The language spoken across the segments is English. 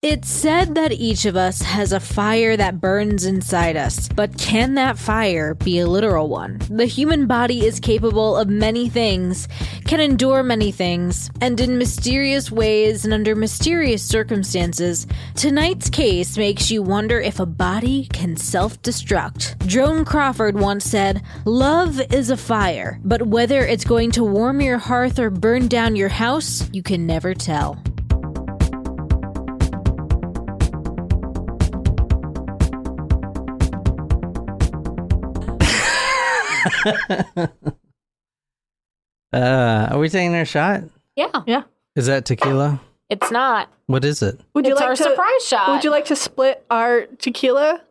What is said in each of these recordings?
It's said that each of us has a fire that burns inside us, but can that fire be a literal one? The human body is capable of many things, can endure many things, and in mysterious ways and under mysterious circumstances, tonight's case makes you wonder if a body can self-destruct. Joan Crawford once said, "Love is a fire, but whether it's going to warm your hearth or burn down your house, you can never tell." Are we taking our shot? Yeah. Is that tequila? It's not. What is it? It's our surprise shot. Would you like to split our tequila,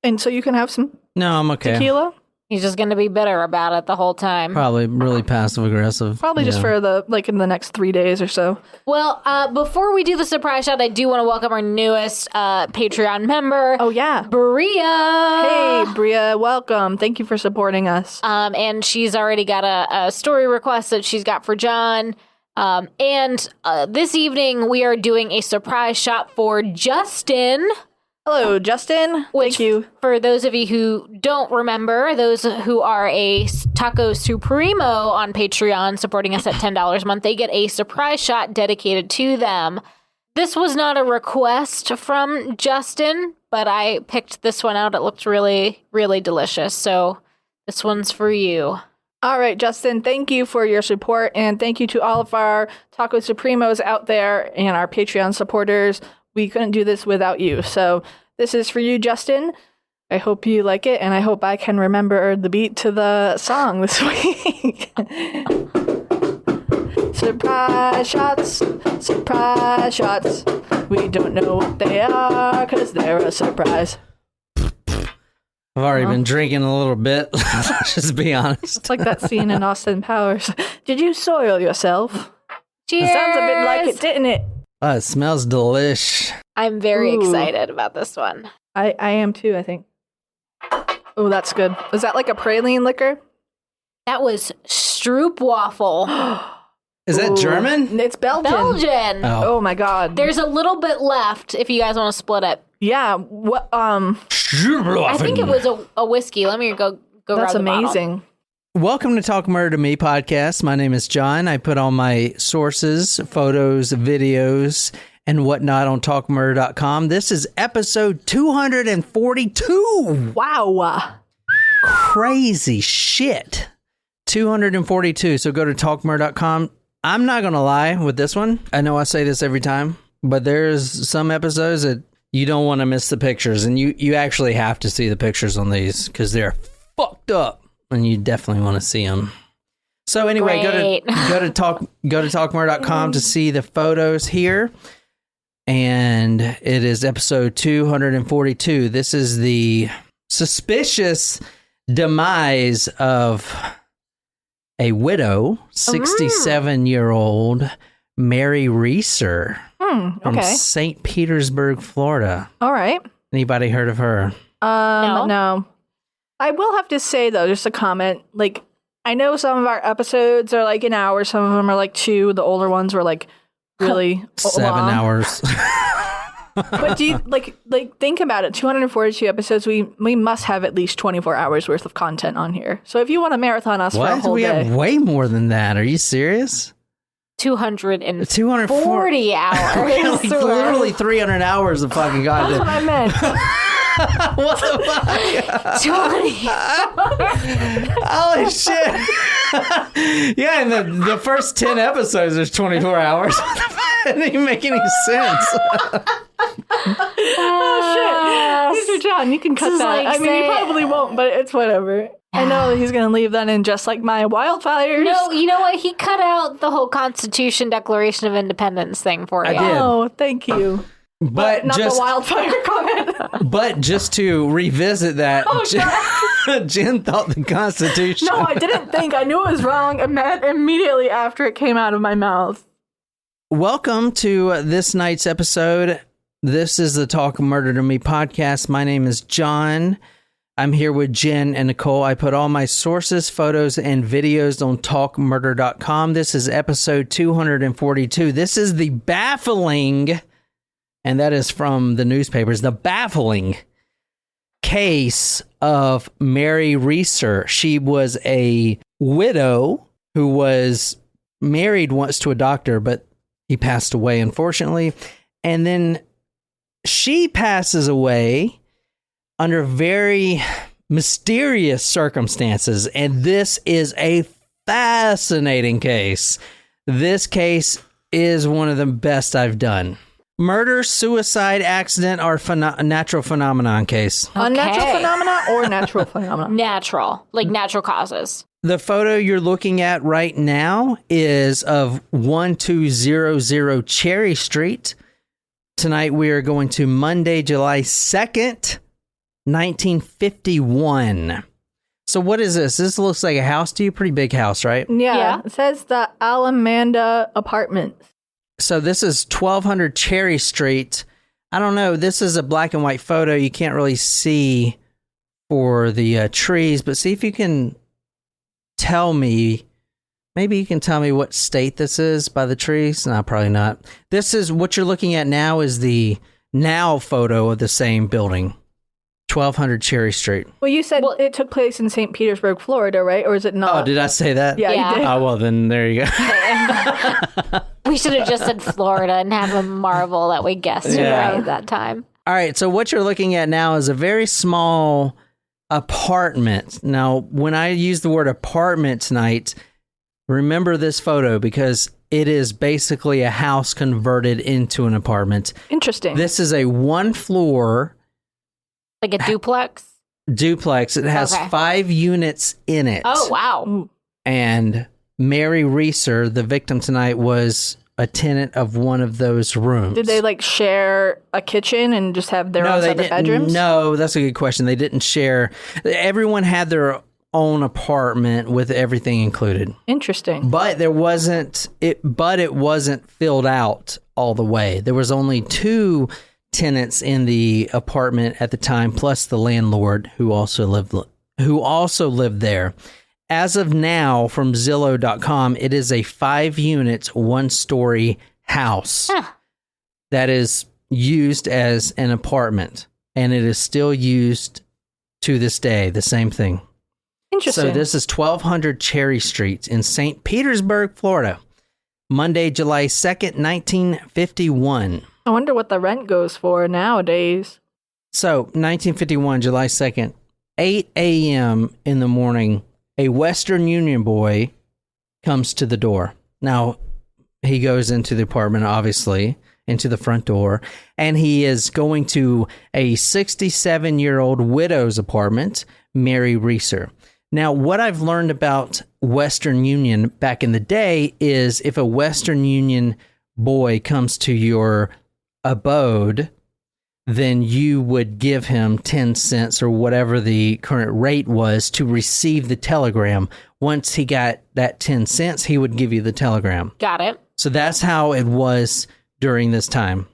and so you can have some No, I'm okay. tequila? He's just going to be bitter about it the whole time. Probably really passive aggressive. Probably just for in the next 3 days or so. Well, before we do the surprise shot, I do want to welcome our newest Patreon member. Oh, yeah. Bria. Hey, Bria, welcome. Thank you for supporting us. And she's already got a story request that she's got for John. And this evening, we are doing a surprise shot for Justin. Hello, Justin. Thank you. For those of you who don't remember, those who are a Taco Supremo on Patreon supporting us at $10 a month, they get a surprise shot dedicated to them. This was not a request from Justin, but I picked this one out. It looked really, really delicious. So this one's for you. All right, Justin, thank you for your support, and thank you to all of our Taco Supremos out there and our Patreon supporters. We couldn't do this without you. So this is for you, Justin. I hope you like it, and I hope I can remember the beat to the song this week. Surprise shots, surprise shots. We don't know what they are, because they're a surprise. I've already been drinking a little bit. Let's just be honest. It's like that scene in Austin Powers. Did you soil yourself? Cheers! It sounds a bit like it, didn't it? Oh, it smells delish. I'm very Ooh. excited about this one. I am too, I think. Oh, that's good. Is that like a praline liquor? That was Stroopwafel. Is that German? It's Belgian. Belgian. Oh my god. There's a little bit left if you guys want to split it. Yeah. What? I think it was a whiskey. Let me go That's grab the bottle. amazing. Welcome to Talk Murder to Me podcast. My name is John. I put all my sources, photos, videos, and whatnot on talkmurder.com. This is episode 242. Wow. Crazy shit. 242. So go to talkmurder.com. I'm not going to lie with this one. I know I say this every time, but there's some episodes that you don't want to miss the pictures, and you actually have to see the pictures on these because they're fucked up. And you definitely want to see them. So anyway, go to talkmurder.com to see the photos here. And it is episode 242. This is the suspicious demise of a widow, 67-year-old Mary Reeser from St. Petersburg, Florida. All right. Anybody heard of her? No. I will have to say, though, just a comment, like, I know some of our episodes are like an hour, some of them are like 2, the older ones were like really 7 long. hours. But do you, like think about it, 242 episodes, we must have at least 24 hours worth of content on here. So if you want to marathon us for a whole We day. have way more than that. Are you serious? 240 hours. Literally 300 hours of fucking That's content. what I meant. What the fuck? 20. Holy shit. Yeah, in the first 10 episodes, there's 24 hours. That didn't even make any sense. Oh, shit. Mr. John, you can cut that. Like I mean, you probably won't, but it's whatever. I know that he's going to leave that in just like my wildfires. No, you know what? He cut out the whole Constitution Declaration of Independence thing for you. I did. Oh, thank you. But Not just, the wildfire comment. but just to revisit that, Jen thought the Constitution. No, I didn't think. I knew it was wrong immediately after it came out of my mouth. Welcome to this night's episode. This is the Talk Murder to Me podcast. My name is John. I'm here with Jen and Nicole. I put all my sources, photos, and videos on talkmurder.com. This is episode 242. This is the baffling and that is from the newspapers. The baffling case of Mary Reeser. She was a widow who was married once to a doctor, but he passed away, unfortunately. And then she passes away under very mysterious circumstances. And this is a fascinating case. This case is one of the best I've done. Murder, suicide, accident, or natural phenomenon case. Unnatural phenomena or natural phenomena? Natural, like natural causes. The photo you're looking at right now is of 1200 Cherry Street. Tonight we are going to Monday, July 2nd, 1951. So what is this? This looks like a house to you. Pretty big house, right? Yeah. It says the Alamanda Apartments. So this is 1200 Cherry Street. I don't know. This is a black and white photo. You can't really see for the trees, but see if you can tell me. Maybe you can tell me what state this is by the trees. No, probably not. This is what you're looking at now is the now photo of the same building. 1200 Cherry Street. Well, you said it took place in St. Petersburg, Florida, right? Or is it not? Oh, did I say that? Yeah, Yeah. you did. Oh, well, then there you go. We should have just said Florida and have them marvel that we guessed it Yeah. right that time. All right, so what you're looking at now is a very small apartment. Now, when I use the word apartment tonight, remember this photo because it is basically a house converted into an apartment. Interesting. This is a one-floor Like a duplex. duplex. It has Okay. 5 units in it. Oh, wow. And Mary Reeser, the victim tonight, was a tenant of one of those rooms. Did they like share a kitchen and just have their own separate bedrooms? No, that's a good question. They didn't share. Everyone had their own apartment with everything included. Interesting. But it wasn't filled out all the way. There was only 2 tenants in the apartment at the time, plus the landlord who also lived there. As of now, from Zillow.com, it is a 5-unit, 1-story house that is used as an apartment, and it is still used to this day. The same thing. Interesting. So this is 1200 Cherry Street in St. Petersburg, Florida. Monday, July 2nd, 1951. I wonder what the rent goes for nowadays. So, 1951, July 2nd, 8 a.m. in the morning, a Western Union boy comes to the door. Now, he goes into the apartment, obviously, into the front door, and he is going to a 67-year-old widow's apartment, Mary Reeser. Now, what I've learned about Western Union back in the day is if a Western Union boy comes to your abode, then you would give him 10 cents or whatever the current rate was to receive the telegram. Once he got that 10 cents, he would give you the telegram. Got it. So that's how it was during this time.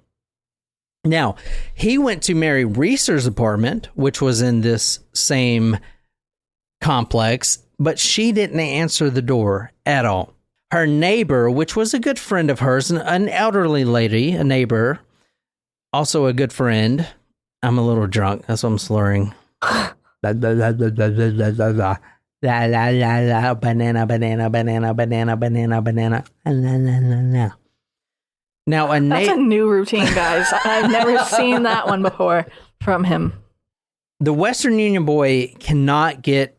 Now, he went to Mary Reeser's apartment, which was in this same complex, but she didn't answer the door at all. Her neighbor, which was a good friend of hers, an elderly lady, a neighbor, also a good friend. I'm a little drunk. That's why I'm slurring. Banana, banana, banana, banana, banana, banana, banana. Now, That's a new routine, guys. I've never seen that one before from him. The Western Union boy cannot get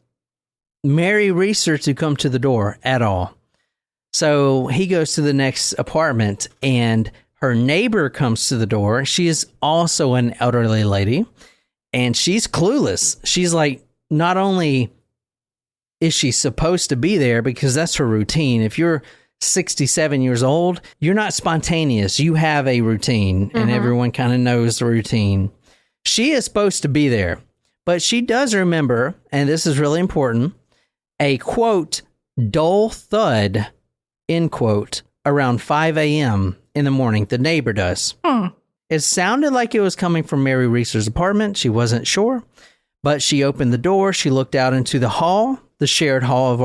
Mary Reeser to come to the door at all. So he goes to the next apartment, and her neighbor comes to the door. She is also an elderly lady, and she's clueless. She's like, not only is she supposed to be there because that's her routine. If you're 67 years old, you're not spontaneous. You have a routine, and everyone kind of knows the routine. She is supposed to be there, but she does remember, and this is really important, a quote, dull thud, end quote, around 5 a.m. in the morning. The neighbor does. It sounded like it was coming from Mary Reeser's apartment. She wasn't sure, but she opened the door. She looked out into the hall, the shared hall of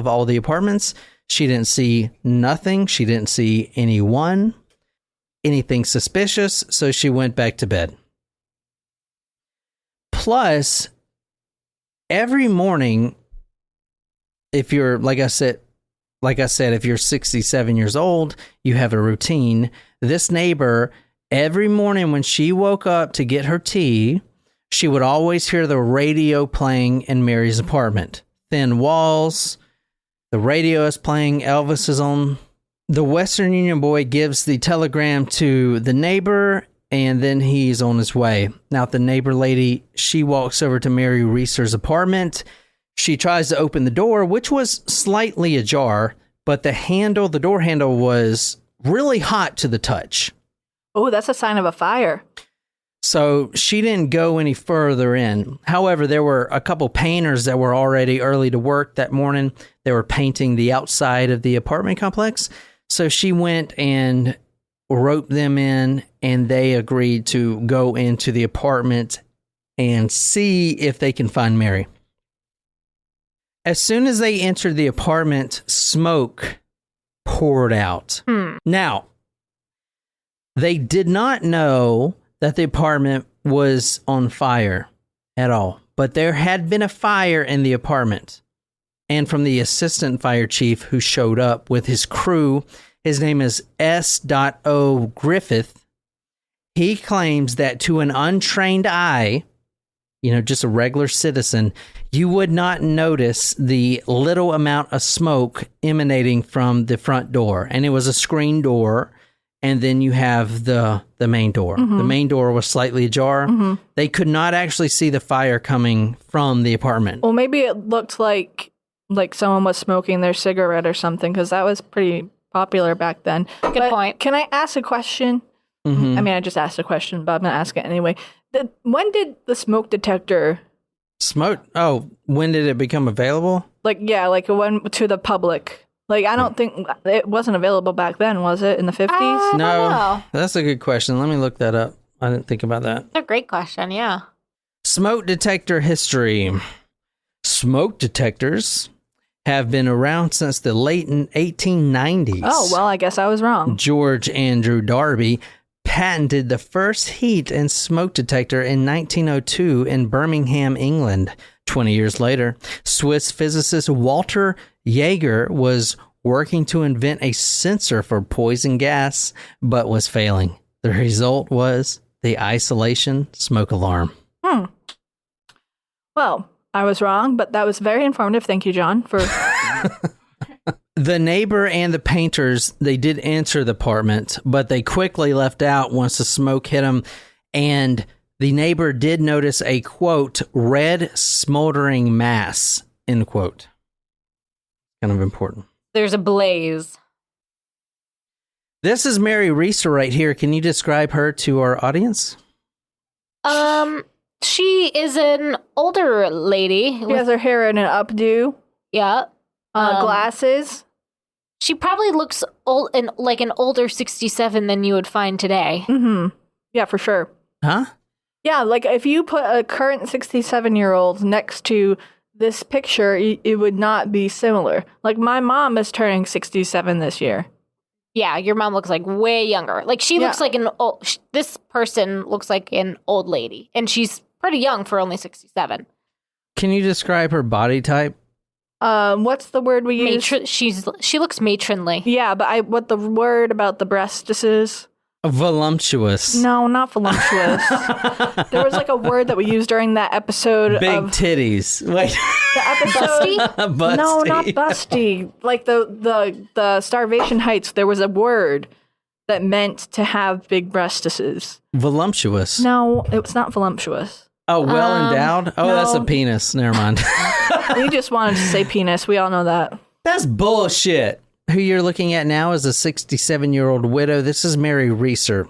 all the apartments. She didn't see nothing. She didn't see anyone. anything suspicious, so she went back to bed. Plus, every morning, if you're, like I said, if you're 67 years old, you have a routine. This neighbor, every morning when she woke up to get her tea, she would always hear the radio playing in Mary's apartment. Thin walls, the radio is playing, Elvis is on. The Western Union boy gives the telegram to the neighbor, and then he's on his way. Now, the neighbor lady, she walks over to Mary Reeser's apartment. She tries to open the door, which was slightly ajar, but the door handle was really hot to the touch. Oh, that's a sign of a fire. So she didn't go any further in. However, there were a couple painters that were already early to work that morning. They were painting the outside of the apartment complex. So she went and roped them in, and they agreed to go into the apartment and see if they can find Mary. As soon as they entered the apartment, smoke poured out. Now, they did not know that the apartment was on fire at all, but there had been a fire in the apartment. And from the assistant fire chief who showed up with his crew, his name is S.O. Griffith. He claims that to an untrained eye, just a regular citizen, you would not notice the little amount of smoke emanating from the front door. And it was a screen door. And then you have the main door. Mm-hmm. The main door was slightly ajar. Mm-hmm. They could not actually see the fire coming from the apartment. Well, maybe it looked like someone was smoking their cigarette or something, because that was pretty popular back then. Good point. Can I ask a question? Mm-hmm. I mean, I just asked a question, but I'm going to ask it anyway. When did the smoke detector... when did it become available? It went to the public. I don't think it wasn't available back then, was it, in the 50s? No, that's a good question. Let me look that up. I didn't think about that. That's a great question, yeah. Smoke detector history. Smoke detectors have been around since the late 1890s. Oh, well, I guess I was wrong. George Andrew Darby patented the first heat and smoke detector in 1902 in Birmingham, England. 20 years later, Swiss physicist Walter Jaeger was working to invent a sensor for poison gas, but was failing. The result was the isolation smoke alarm. Well, I was wrong, but that was very informative. Thank you, John, for... The neighbor and the painters, they did enter the apartment, but they quickly left out once the smoke hit them, and the neighbor did notice a, quote, red smoldering mass, end quote. Kind of important. There's a blaze. This is Mary Reeser right here. Can you describe her to our audience? She is an older lady. She has her hair in an updo. Yeah. Glasses. She probably looks like an older 67 than you would find today. Mm-hmm. Yeah, for sure. Huh? Yeah, if you put a current 67-year-old next to this picture, it would not be similar. My mom is turning 67 this year. Yeah, your mom looks way younger. She looks like this person looks like an old lady, and she's pretty young for only 67. Can you describe her body type? What's the word we use? She looks matronly. Yeah, but what the word about the breasts is? Voluptuous. No, not voluptuous. There was a word that we used during that episode. Big titties. Wait. The episode. Busty? No, not busty. The Starvation Heights. There was a word that meant to have big breastises. Voluptuous. No, it was not voluptuous. Oh, well endowed? Oh, no. That's a penis. Never mind. You just wanted to say penis. We all know that. That's bullshit. Who you're looking at now is a 67-year-old widow. This is Mary Reeser.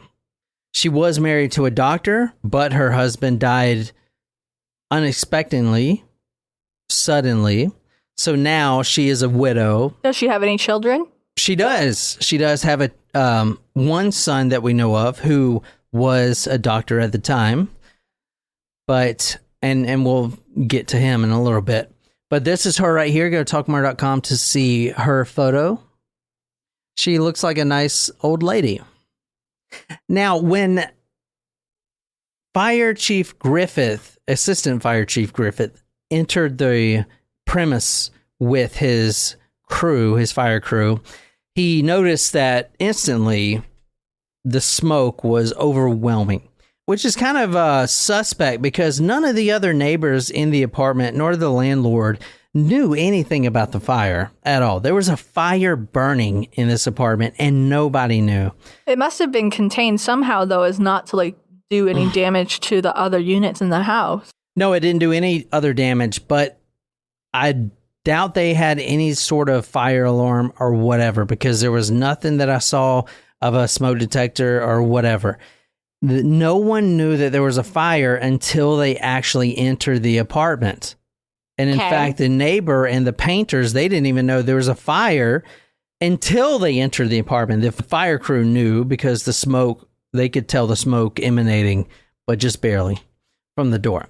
She was married to a doctor, but her husband died unexpectedly, suddenly. So now she is a widow. Does she have any children? She does. She does have one son that we know of who was a doctor at the time. But, and we'll get to him in a little bit. But this is her right here. Go to talkmore.com to see her photo. She looks like a nice old lady. Now, when Assistant Fire Chief Griffith, entered the premise with his fire crew, he noticed that instantly the smoke was overwhelming, which is kind of suspect because none of the other neighbors in the apartment nor the landlord knew anything about the fire at all. There was a fire burning in this apartment and nobody knew. It must have been contained somehow, though, as not to do any damage to the other units in the house. No, it didn't do any other damage, but I doubt they had any sort of fire alarm or whatever because there was nothing that I saw of a smoke detector or whatever. No one knew that there was a fire until they actually entered the apartment. And in fact, the neighbor and the painters, they didn't even know there was a fire until they entered the apartment. The fire crew knew because the smoke, they could tell the smoke emanating, but just barely from the door.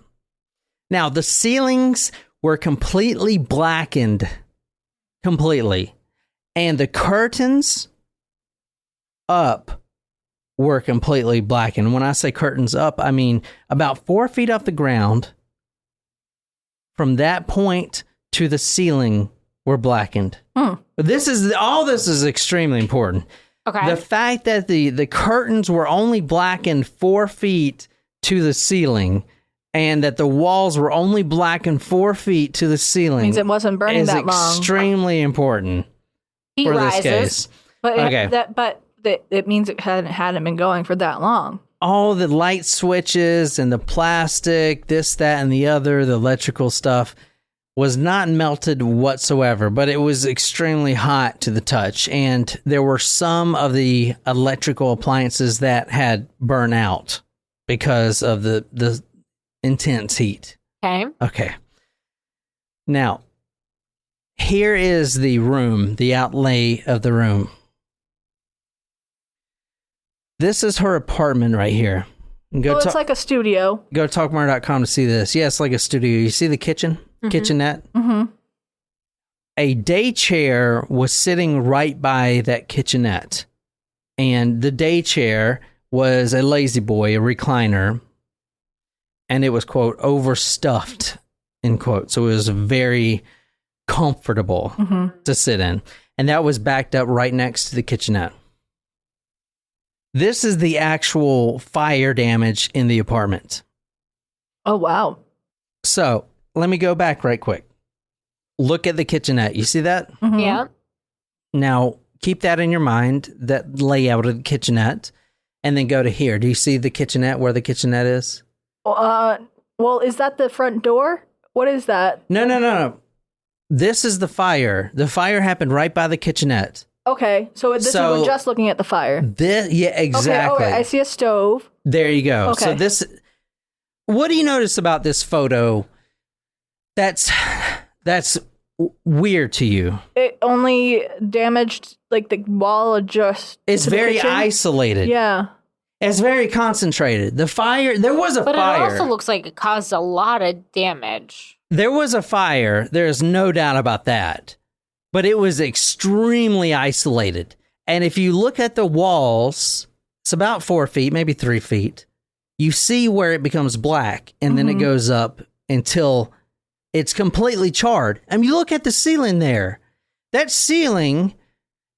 Now, the ceilings were completely blackened. Completely. And the curtains up were completely blackened. When I say curtains up, I mean about 4 feet off the ground. From that point to the ceiling were blackened. But this is extremely important. Okay. The fact that the curtains were only blackened 4 feet to the ceiling and that the walls were only blackened 4 feet to the ceiling Means it wasn't burning that long. is extremely important Heat for rises. this case. But it means it hadn't been going for that long. All the light switches and the plastic, this, that, and the other, the electrical stuff was not melted whatsoever, but it was extremely hot to the touch. And there were some of the electrical appliances that had burned out because of the intense heat. Okay. Now, here is the room, the outlay of the room. This is her apartment right here. It's like a studio. Go to talkmore.com to see this. Yeah, it's like a studio. You see the kitchenette? Mm-hmm. A day chair was sitting right by that kitchenette. And the day chair was a lazy boy, a recliner. And it was, quote, overstuffed, end quote. So it was very comfortable to sit in. And that was backed up right next to the kitchenette. This is the actual fire damage in the apartment. Oh, wow. So let me go back right quick. Look at the kitchenette. You see that? Mm-hmm. Yeah. Now, keep that in your mind, that layout of the kitchenette, and then go to here. Do you see the kitchenette, where the kitchenette is? Well, is that the front door? What is that? No. This is the fire. The fire happened right by the kitchenette. Okay, so we're just looking at the fire. Yeah, exactly. Okay, I see a stove. There you go. Okay. So what do you notice about this photo that's weird to you? It only damaged the wall adjust. It's very isolated. Yeah. It's very concentrated. The fire, there was a fire. But it also looks like it caused a lot of damage. There was a fire. There's no doubt about that. But it was extremely isolated. And if you look at the walls, it's about 4 feet, maybe 3 feet. You see where it becomes black, and then it goes up until it's completely charred. And you look at the ceiling there. That ceiling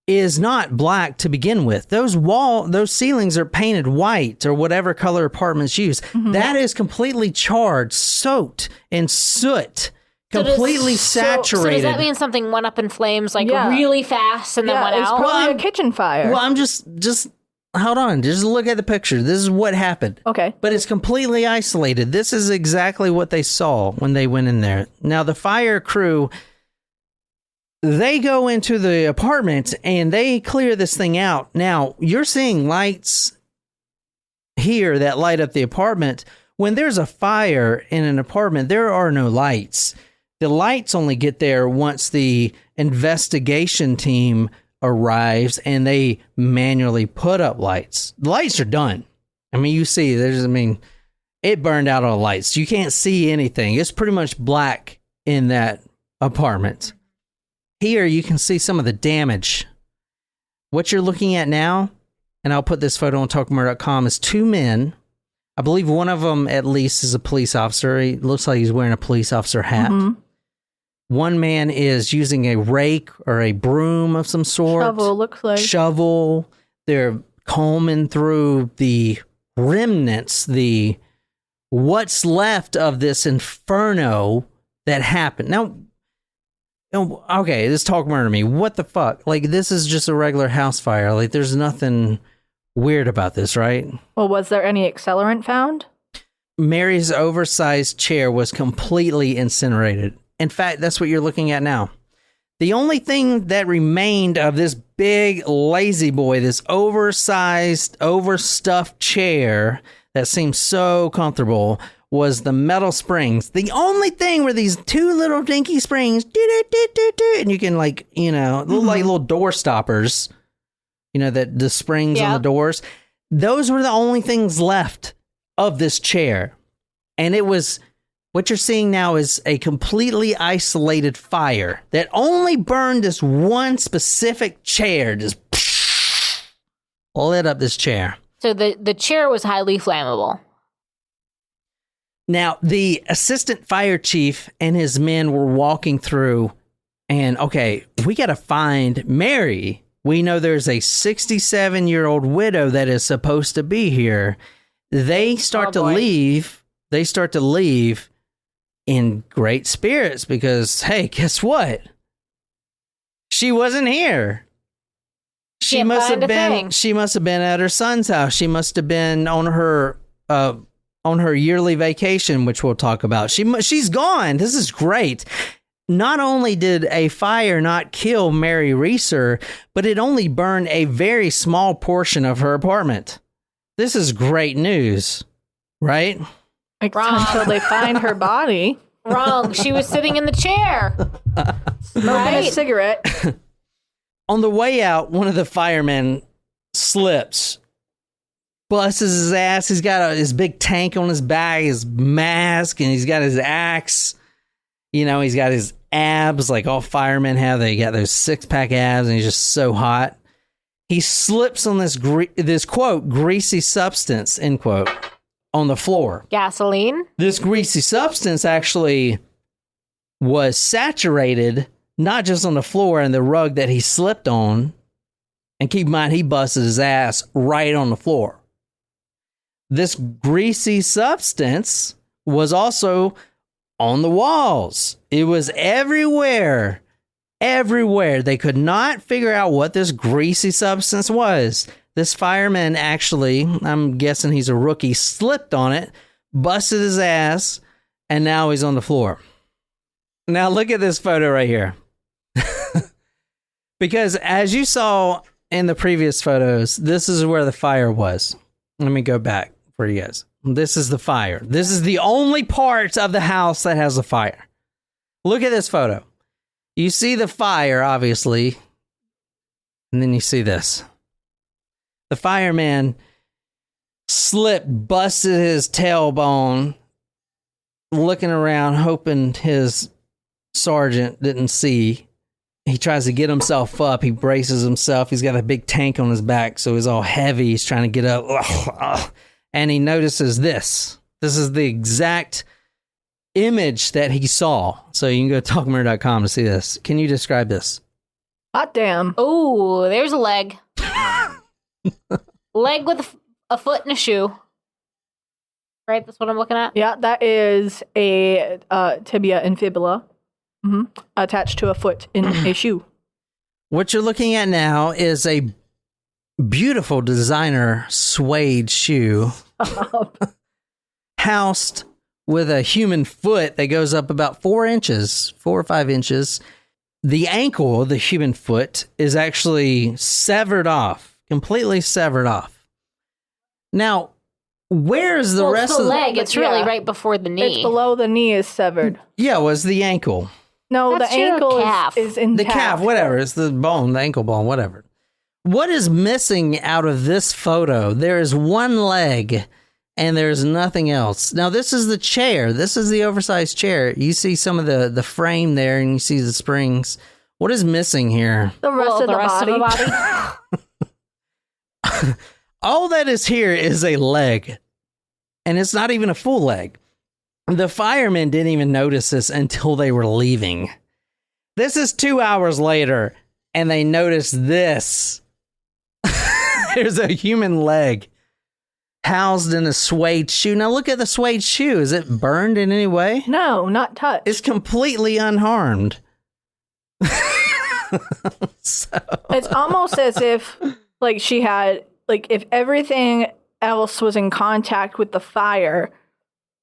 is not black to begin with. Those ceilings are painted white or whatever color apartments use. That is completely charred, soaked in soot. Completely saturated. So does that mean something went up in flames really fast and then went it's out? probably a kitchen fire. Well, I'm just hold on. Just look at the picture. This is what happened. Okay. But it's completely isolated. This is exactly what they saw when they went in there. Now, the fire crew, they go into the apartment and they clear this thing out. Now, you're seeing lights here that light up the apartment. When there's a fire in an apartment, there are no lights. The lights only get there once the investigation team arrives and they manually put up lights. The lights are done. I mean, you see, it burned out all the lights. You can't see anything. It's pretty much black in that apartment. Here, you can see some of the damage. What you're looking at now, and I'll put this photo on talkmurder.com, is two men. I believe one of them at least is a police officer. He looks like he's wearing a police officer hat. Mm-hmm. One man is using a rake or a broom of some sort. Shovel, looks like. Shovel. They're combing through the remnants, what's left of this inferno that happened. Now, okay, this talk murder me. What the fuck? Like, this is just a regular house fire. Like, there's nothing weird about this, right? Well, was there any accelerant found? Mary's oversized chair was completely incinerated. In fact, that's what you're looking at now. The only thing that remained of this big lazy boy, this oversized, overstuffed chair that seems so comfortable, was the metal springs. The only thing were these two little dinky springs, and you can, like, you know, look like little door stoppers, you know, that the springs on the doors. Those were the only things left of this chair. And it was, what you're seeing now is a completely isolated fire that only burned this one specific chair, just lit up this chair. So the chair was highly flammable. Now, the assistant fire chief and his men were walking through, and okay, we got to find Mary. We know there's a 67-year-old widow that is supposed to be here. They start to leave. They start to leave in great spirits because, hey, guess what? She wasn't here. She must have been at her son's house. She must have been on her yearly vacation, which we'll talk about. She's gone. This is great. Not only did a fire not kill Mary Reeser, but it only burned a very small portion of her apartment. This is great news, right? Until they find her body. Wrong. She was sitting in the chair. Smoking a cigarette. On the way out, one of the firemen slips, busts his ass. He's got his big tank on his back, his mask, and he's got his axe. You know, he's got his abs like all firemen have. They got those six-pack abs, and he's just so hot. He slips on this quote, greasy substance, end quote, on the floor. Gasoline? This greasy substance actually was saturated, not just on the floor and the rug that he slipped on. And keep in mind, he busted his ass right on the floor. This greasy substance was also on the walls. It was everywhere. Everywhere. They could not figure out what this greasy substance was. This fireman actually, I'm guessing he's a rookie, slipped on it, busted his ass, and now he's on the floor. Now look at this photo right here. Because as you saw in the previous photos, this is where the fire was. Let me go back for you guys. This is the fire. This is the only part of the house that has a fire. Look at this photo. You see the fire, obviously, and then you see this. The fireman slipped, busted his tailbone, looking around, hoping his sergeant didn't see. He tries to get himself up. He braces himself. He's got a big tank on his back, so he's all heavy. He's trying to get up. And he notices this. This is the exact image that he saw. So you can go to talkmurder.com to see this. Can you describe this? Hot damn. Oh, there's a leg. Leg with a foot and a shoe. Right? That's what I'm looking at? Yeah, that is a tibia and fibula attached to a foot in a shoe. What you're looking at now is a beautiful designer suede shoe housed with a human foot that goes up about 4 or 5 inches. The ankle of the human foot is actually severed off, completely severed off. Now, where's the rest of the leg? leg? It's really right before the knee. It's below the knee is severed. Yeah, it was the ankle. No, That's the ankle is intact. The calf, whatever. It's the bone, the ankle bone, whatever. What is missing out of this photo? There is one leg and there's nothing else. Now, this is the chair. This is the oversized chair. You see some of the frame there and you see the springs. What is missing here? The rest of the body. All that is here is a leg, and it's not even a full leg. The firemen didn't even notice this until they were leaving. This is 2 hours later, and they notice this. There's a human leg housed in a suede shoe. Now look at the suede shoe. Is it burned in any way? No, not touched. It's completely unharmed. It's almost as if, like, she had, like, if everything else was in contact with the fire,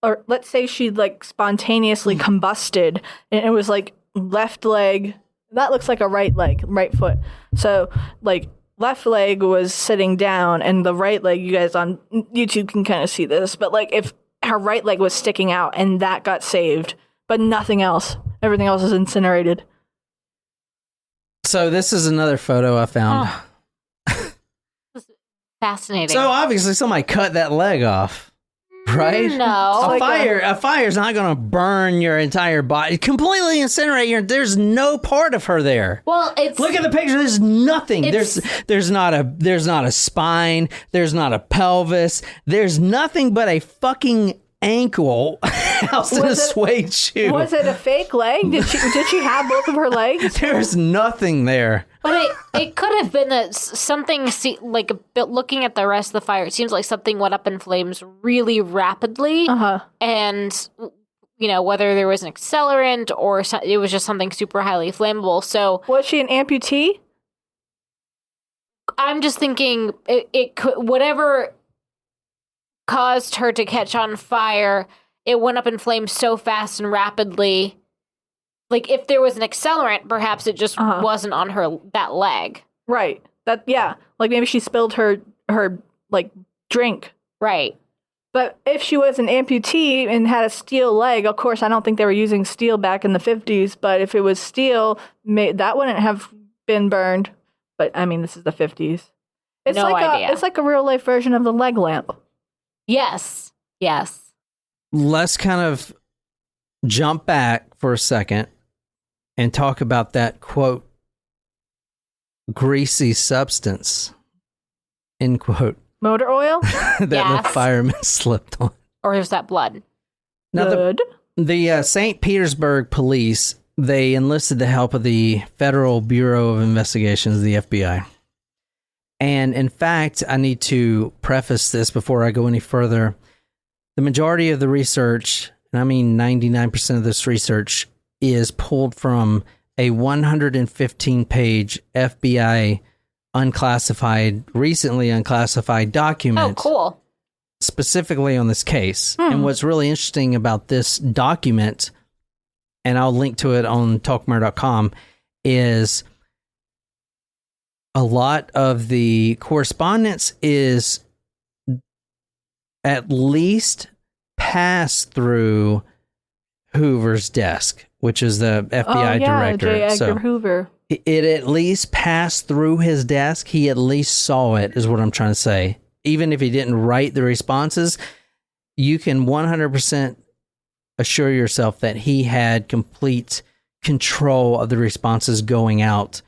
or let's say she, like, spontaneously combusted, and it was, like, left leg, that looks like a right leg, right foot. So, like, left leg was sitting down, and the right leg, you guys on YouTube can kind of see this, but, like, if her right leg was sticking out, and that got saved, but nothing else. Everything else is incinerated. So this is another photo I found. Fascinating. So obviously somebody cut that leg off, right? No. A fire's not going to burn your entire body, completely incinerate your. There's no part of her there. Well, it's Look at the picture. There's nothing. There's not a spine. There's not a pelvis. There's nothing but a fucking ankle housed in a suede shoe. Was it a fake leg? Did she have both of her legs? There's nothing there. But it could have been that something, like, looking at the rest of the fire, it seems like something went up in flames really rapidly. And, you know, whether there was an accelerant or it was just something super highly flammable. So Was she an amputee? I'm just thinking it could, whatever caused her to catch on fire, it went up in flames so fast and rapidly. Like, if there was an accelerant, perhaps it just wasn't on that leg. Right. Yeah. Like, maybe she spilled her like, drink. Right. But if she was an amputee and had a steel leg, of course, I don't think they were using steel back in the 50s, but if it was steel, that wouldn't have been burned. But, I mean, this is the 50s. It's No idea. It's like a real-life version of the leg lamp. Yes. Let's kind of jump back for a second and talk about that, quote, greasy substance, end quote, Motor oil? that Yes. the firemen slipped on. Or is that blood? Now, Good. the St. Petersburg police, they enlisted the help of the Federal Bureau of Investigations, the FBI. And in fact, I need to preface this before I go any further. The majority of the research, and I mean 99% of this research, is pulled from a 115-page FBI recently unclassified document. Oh, cool. Specifically on this case. And what's really interesting about this document, and I'll link to it on talkmurder.com, is a lot of the correspondence is at least passed through Hoover's desk, which is the FBI director. J. Edgar Hoover. It at least passed through his desk. He at least saw it, is what I'm trying to say. Even if he didn't write the responses, you can 100% assure yourself that he had complete control of the responses going out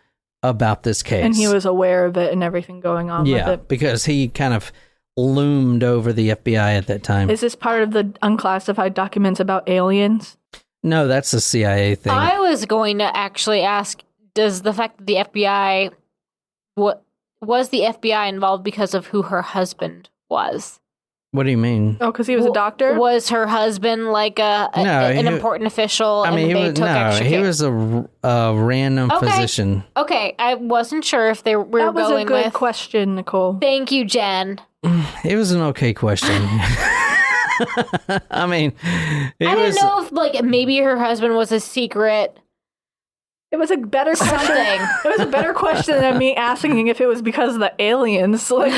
about this case. And he was aware of it and everything going on with it. Because he kind of loomed over the FBI at that time. Is this part of the unclassified documents about aliens? No, that's a CIA thing. I was going to actually ask, does the fact that the FBI, was the FBI involved because of who her husband was? What do you mean? Oh, because he was a doctor? Was her husband like an important official? I mean, he was a random physician. Okay, I wasn't sure if they were That was going a good with. question, Nicole. Thank you, Jen. It was an okay question. I mean, I didn't know if, like, maybe her husband was a secret. It was a better question. Something. It was a better question than me asking if it was because of the aliens. Like,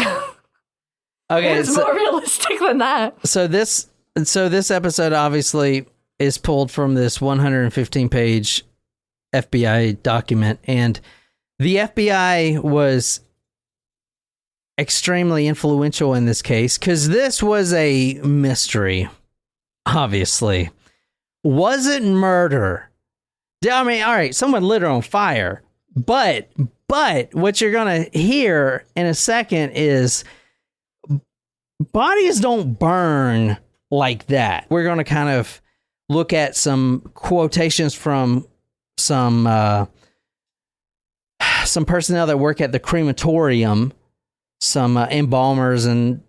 okay, it's more realistic than that. So this episode obviously is pulled from this 115-page FBI document, and the FBI was extremely influential in this case because this was a mystery. Obviously, was it murder? I mean, all right, someone lit her on fire, but what you're gonna hear in a second is bodies don't burn like that. We're going to kind of look at some quotations from some personnel that work at the crematorium, some embalmers and,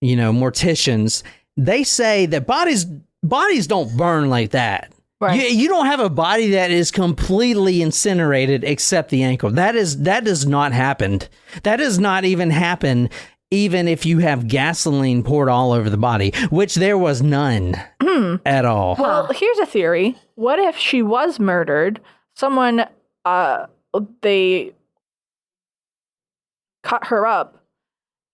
morticians. They say that bodies don't burn like that. Right. You don't have a body that is completely incinerated except the ankle. That does not happen. That does not even happen even if you have gasoline poured all over the body, which there was none at all. Well, here's a theory. What if she was murdered? Someone, they cut her up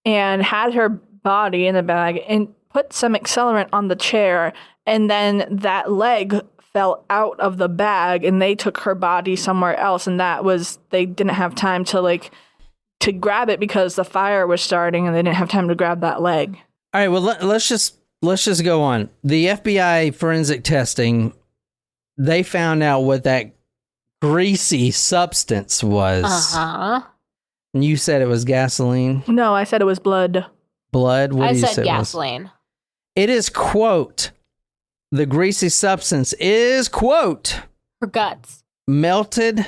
and had her body in a bag and put some accelerant on the chair, and then that leg fell out of the bag and they took her body somewhere else, and they didn't have time to grab it because the fire was starting and they didn't have time to grab that leg. All right, well, let's just go on. The FBI forensic testing, they found out what that greasy substance was. Uh-huh. And you said it was gasoline? No, I said it was blood. Blood? What I do you said say gasoline. It is, quote, the greasy substance is, quote, Her guts. melted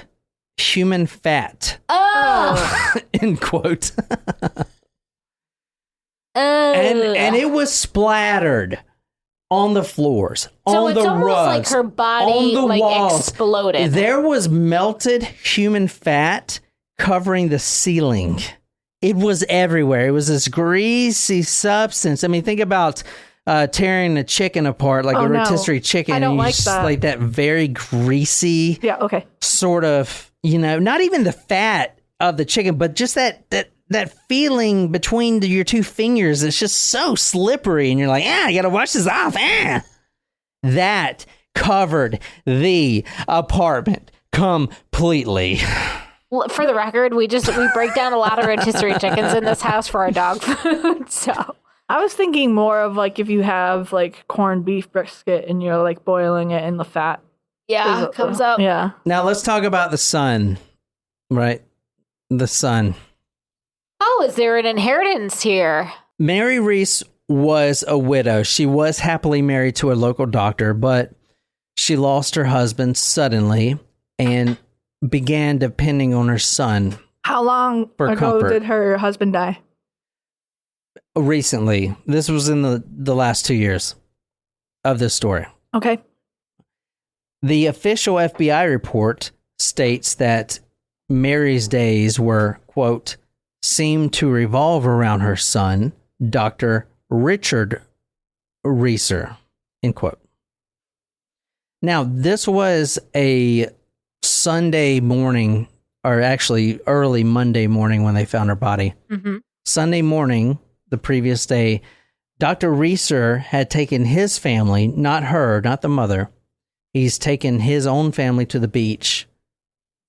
human fat, Oh. end quote. And it was splattered on the floors, so on it's the almost rugs, like her body on the walls. exploded. There was melted human fat covering the ceiling. It was everywhere. It was this greasy substance. I mean, think about tearing a chicken apart, like a rotisserie chicken. I don't like that. Like that very greasy, sort of, not even the fat of the chicken, but just that feeling between your two fingers. It's just so slippery, and you're like, I gotta wash this off. That covered the apartment completely. For the record, we break down a lot of rotisserie chickens in this house for our dog food. So I was thinking more of if you have corned beef brisket and you're boiling it in the fat. Yeah, it comes up. Yeah. Now let's talk about the son, right? The son. Oh, is there an inheritance here? Mary Reese was a widow. She was happily married to a local doctor, but she lost her husband suddenly and began depending on her son. How long ago comfort. did her husband die? Recently. This was in the last 2 years of this story. Okay. The official FBI report states that Mary's days were, quote, seemed to revolve around her son, Dr. Richard Reeser, end quote. Now, this was a Sunday morning, or actually early Monday morning when they found her body. Mm-hmm. Sunday morning, the previous day, Dr. Reeser had taken his family, not her, not the mother. He's taken his own family to the beach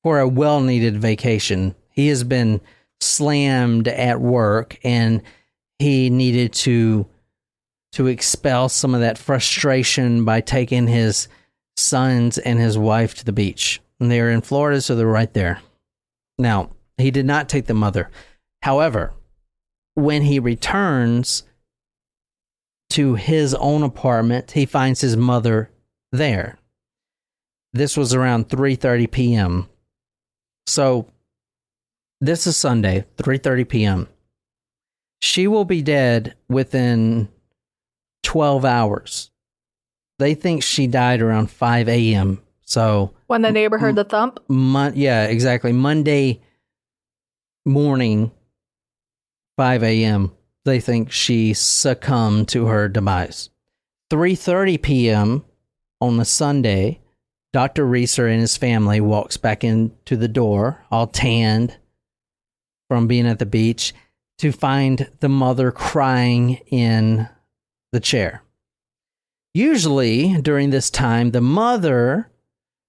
for a well-needed vacation. He has been slammed at work, and he needed to expel some of that frustration by taking his sons and his wife to the beach. And they're in Florida, so they're right there. Now, he did not take the mother. However, when he returns to his own apartment, he finds his mother there. This was around 3:30 p.m. So, this is Sunday, 3:30 p.m. She will be dead within 12 hours. They think she died around 5 a.m. So when the neighbor heard the thump? Yeah, exactly. Monday morning, 5 a.m., they think she succumbed to her demise. 3:30 p.m. on the Sunday, Dr. Reeser and his family walks back into the door, all tanned from being at the beach, to find the mother crying in the chair. Usually, during this time, the mother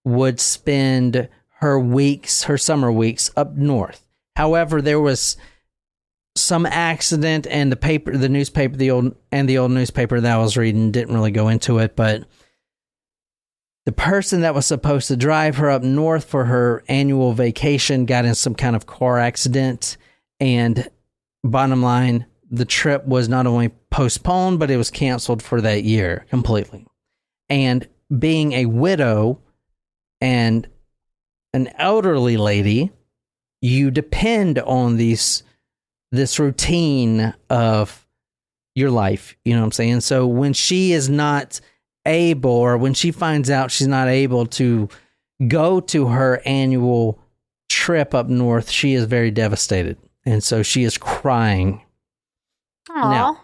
would spend her summer weeks up north. However, there was some accident, and the old newspaper that I was reading didn't really go into it, but the person that was supposed to drive her up north for her annual vacation got in some kind of car accident, and bottom line, the trip was not only postponed, but it was canceled for that year completely. And being a widow and an elderly lady, you depend on this routine of your life. You know what I'm saying? So when she is not able, or when she finds out she's not able to go to her annual trip up north, she is very devastated. And so she is crying. Aww. Now,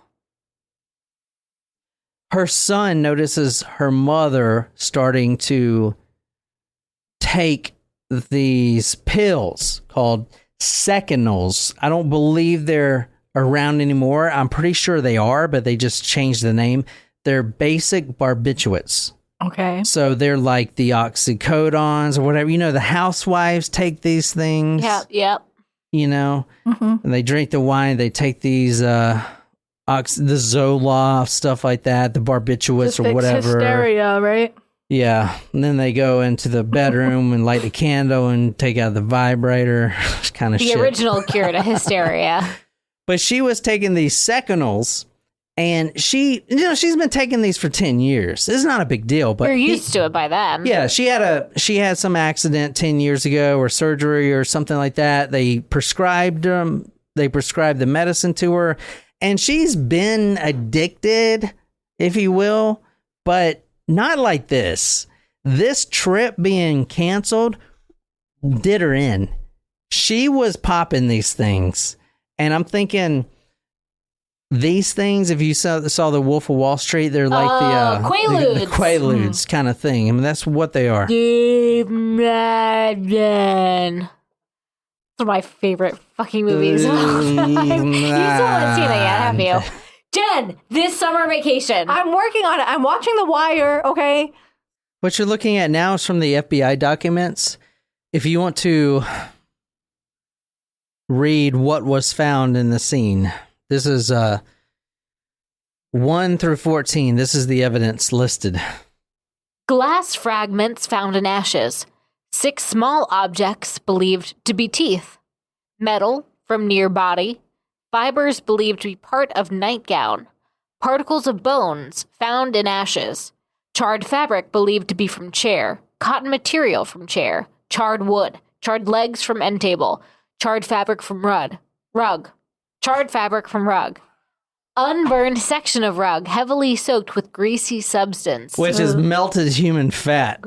her son notices her mother starting to take these pills called Seconals. I don't believe they're around anymore. I'm pretty sure they are, but they just changed the name. They're basic barbiturates. Okay. So they're like the oxycodons or whatever. You know, the housewives take these things. Yep. You know, and they drink the wine. They take these, the Zoloft, stuff like that, the barbiturates or whatever. Hysteria, right? Yeah. And then they go into the bedroom and light the candle and take out the vibrator. Kind of The shit. original cure to hysteria. But she was taking these Seconals, and she's been taking these for 10 years. It's not a big deal, but You're used to it by then. yeah, she had some accident 10 years ago, or surgery or something like that. They prescribed the medicine to her, and she's been addicted, if you will, but not like this. This trip being canceled did her in. She was popping these things, and I'm thinking, these things, if you saw the Wolf of Wall Street, they're like Quaaludes. the Quaaludes kind of thing. I mean, that's what they are. Dave Madden. It's one of my favorite fucking movies of all time. You still haven't seen it yet, have you? Jen, this summer vacation. I'm working on it. I'm watching The Wire, okay? What you're looking at now is from the FBI documents. If you want to read what was found in the scene, this is 1 through 14. This is the evidence listed. Glass fragments found in ashes. 6 small objects believed to be teeth. Metal from near body. Fibers believed to be part of nightgown. Particles of bones found in ashes. Charred fabric believed to be from chair. Cotton material from chair. Charred wood. Charred legs from end table. Charred fabric from rug. Charred fabric from rug. Unburned section of rug, heavily soaked with greasy substance. Which is melted human fat.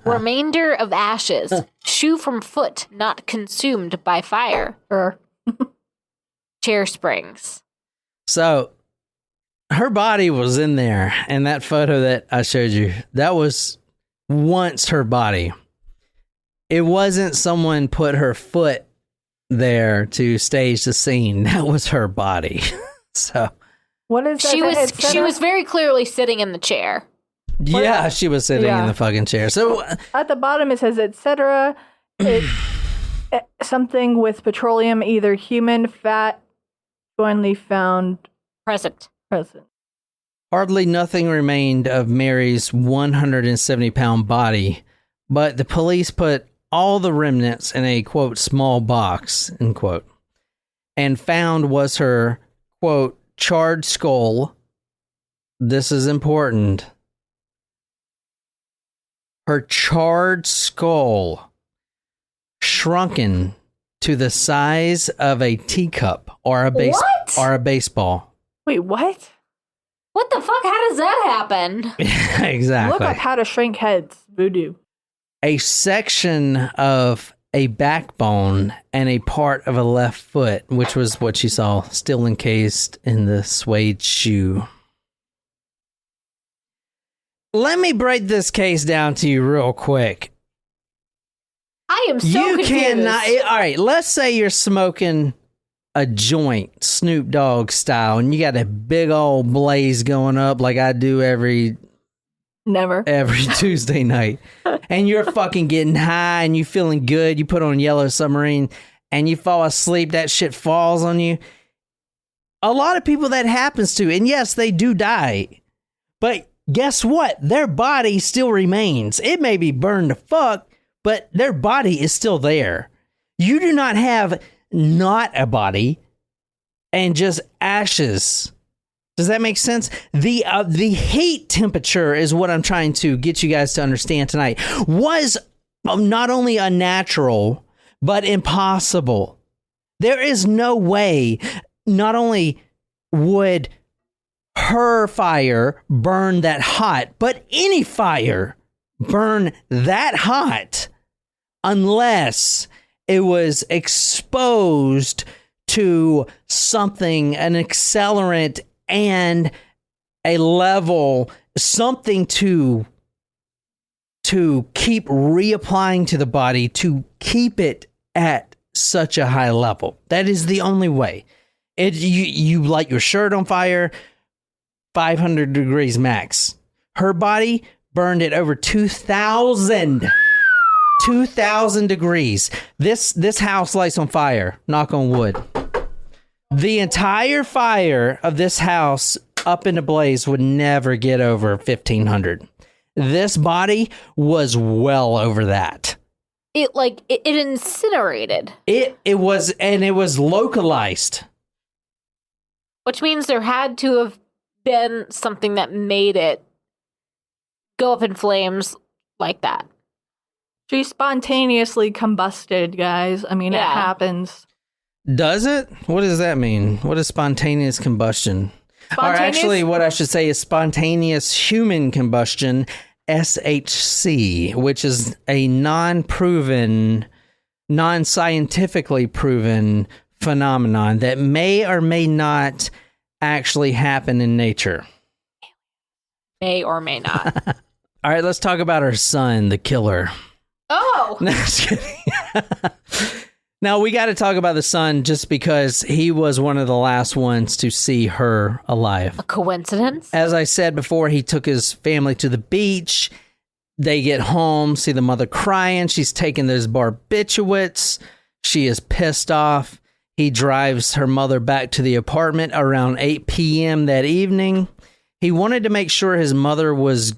Remainder of ashes. Shoe from foot, not consumed by fire. Chair springs. So, her body was in there, and that photo that I showed you, that was once her body. It wasn't someone put her foot there to stage the scene. That was her body. So, What is that? She was very clearly sitting in the chair. yeah, she was sitting in the fucking chair. So, At the bottom it says, etc. Something with petroleum, either human fat, jointly found Present. present. hardly nothing remained of Mary's 170-pound body, but the police put all the remnants in a, quote, small box, end quote, and found was her, quote, charred skull. This is important. Her charred skull, shrunken to the size of a teacup or a baseball. Wait, what? What the fuck? How does that happen? Exactly. Look up how to shrink heads. Voodoo. A section of a backbone and a part of a left foot, which was what she saw, still encased in the suede shoe. Let me break this case down to you real quick. I am so You confused. cannot. All right, let's say you're smoking a joint, Snoop Dogg style, and you got a big old blaze going up like I do every Never. Tuesday night, and you're fucking getting high and you feeling good. You put on Yellow Submarine and you fall asleep. That shit falls on you. A lot of people that happens to, and yes, they do die, but guess what? Their body still remains. It may be burned to fuck, but their body is still there. You do not have not a body. and just ashes. Does that make sense? The heat temperature is what I'm trying to get you guys to understand tonight. Was not only unnatural, but impossible. There is no way, not only would her fire burn that hot, but any fire burn that hot unless it was exposed to something, an accelerant and a level, something to keep reapplying to the body to keep it at such a high level. That is the only way. You light your shirt on fire, 500 degrees max. Her body burned at over 2,000 degrees. This house lights on fire. Knock on wood. The entire fire of this house up in a blaze would never get over 1,500. This body was well over that. It incinerated. It was localized. Which means there had to have been something that made it go up in flames like that. She spontaneously combusted, guys. I mean, It happens. Does it? What does that mean? What is spontaneous combustion? Or actually, what I should say is spontaneous human combustion, SHC, which is a non-scientifically proven phenomenon that may or may not actually happen in nature. May or may not. All right, let's talk about our son, the killer. Oh! No, just kidding. Now, we got to talk about the son just because he was one of the last ones to see her alive. A coincidence? As I said before, he took his family to the beach. They get home, see the mother crying. She's taking those barbiturates. She is pissed off. He drives her mother back to the apartment around 8 p.m. that evening. He wanted to make sure his mother was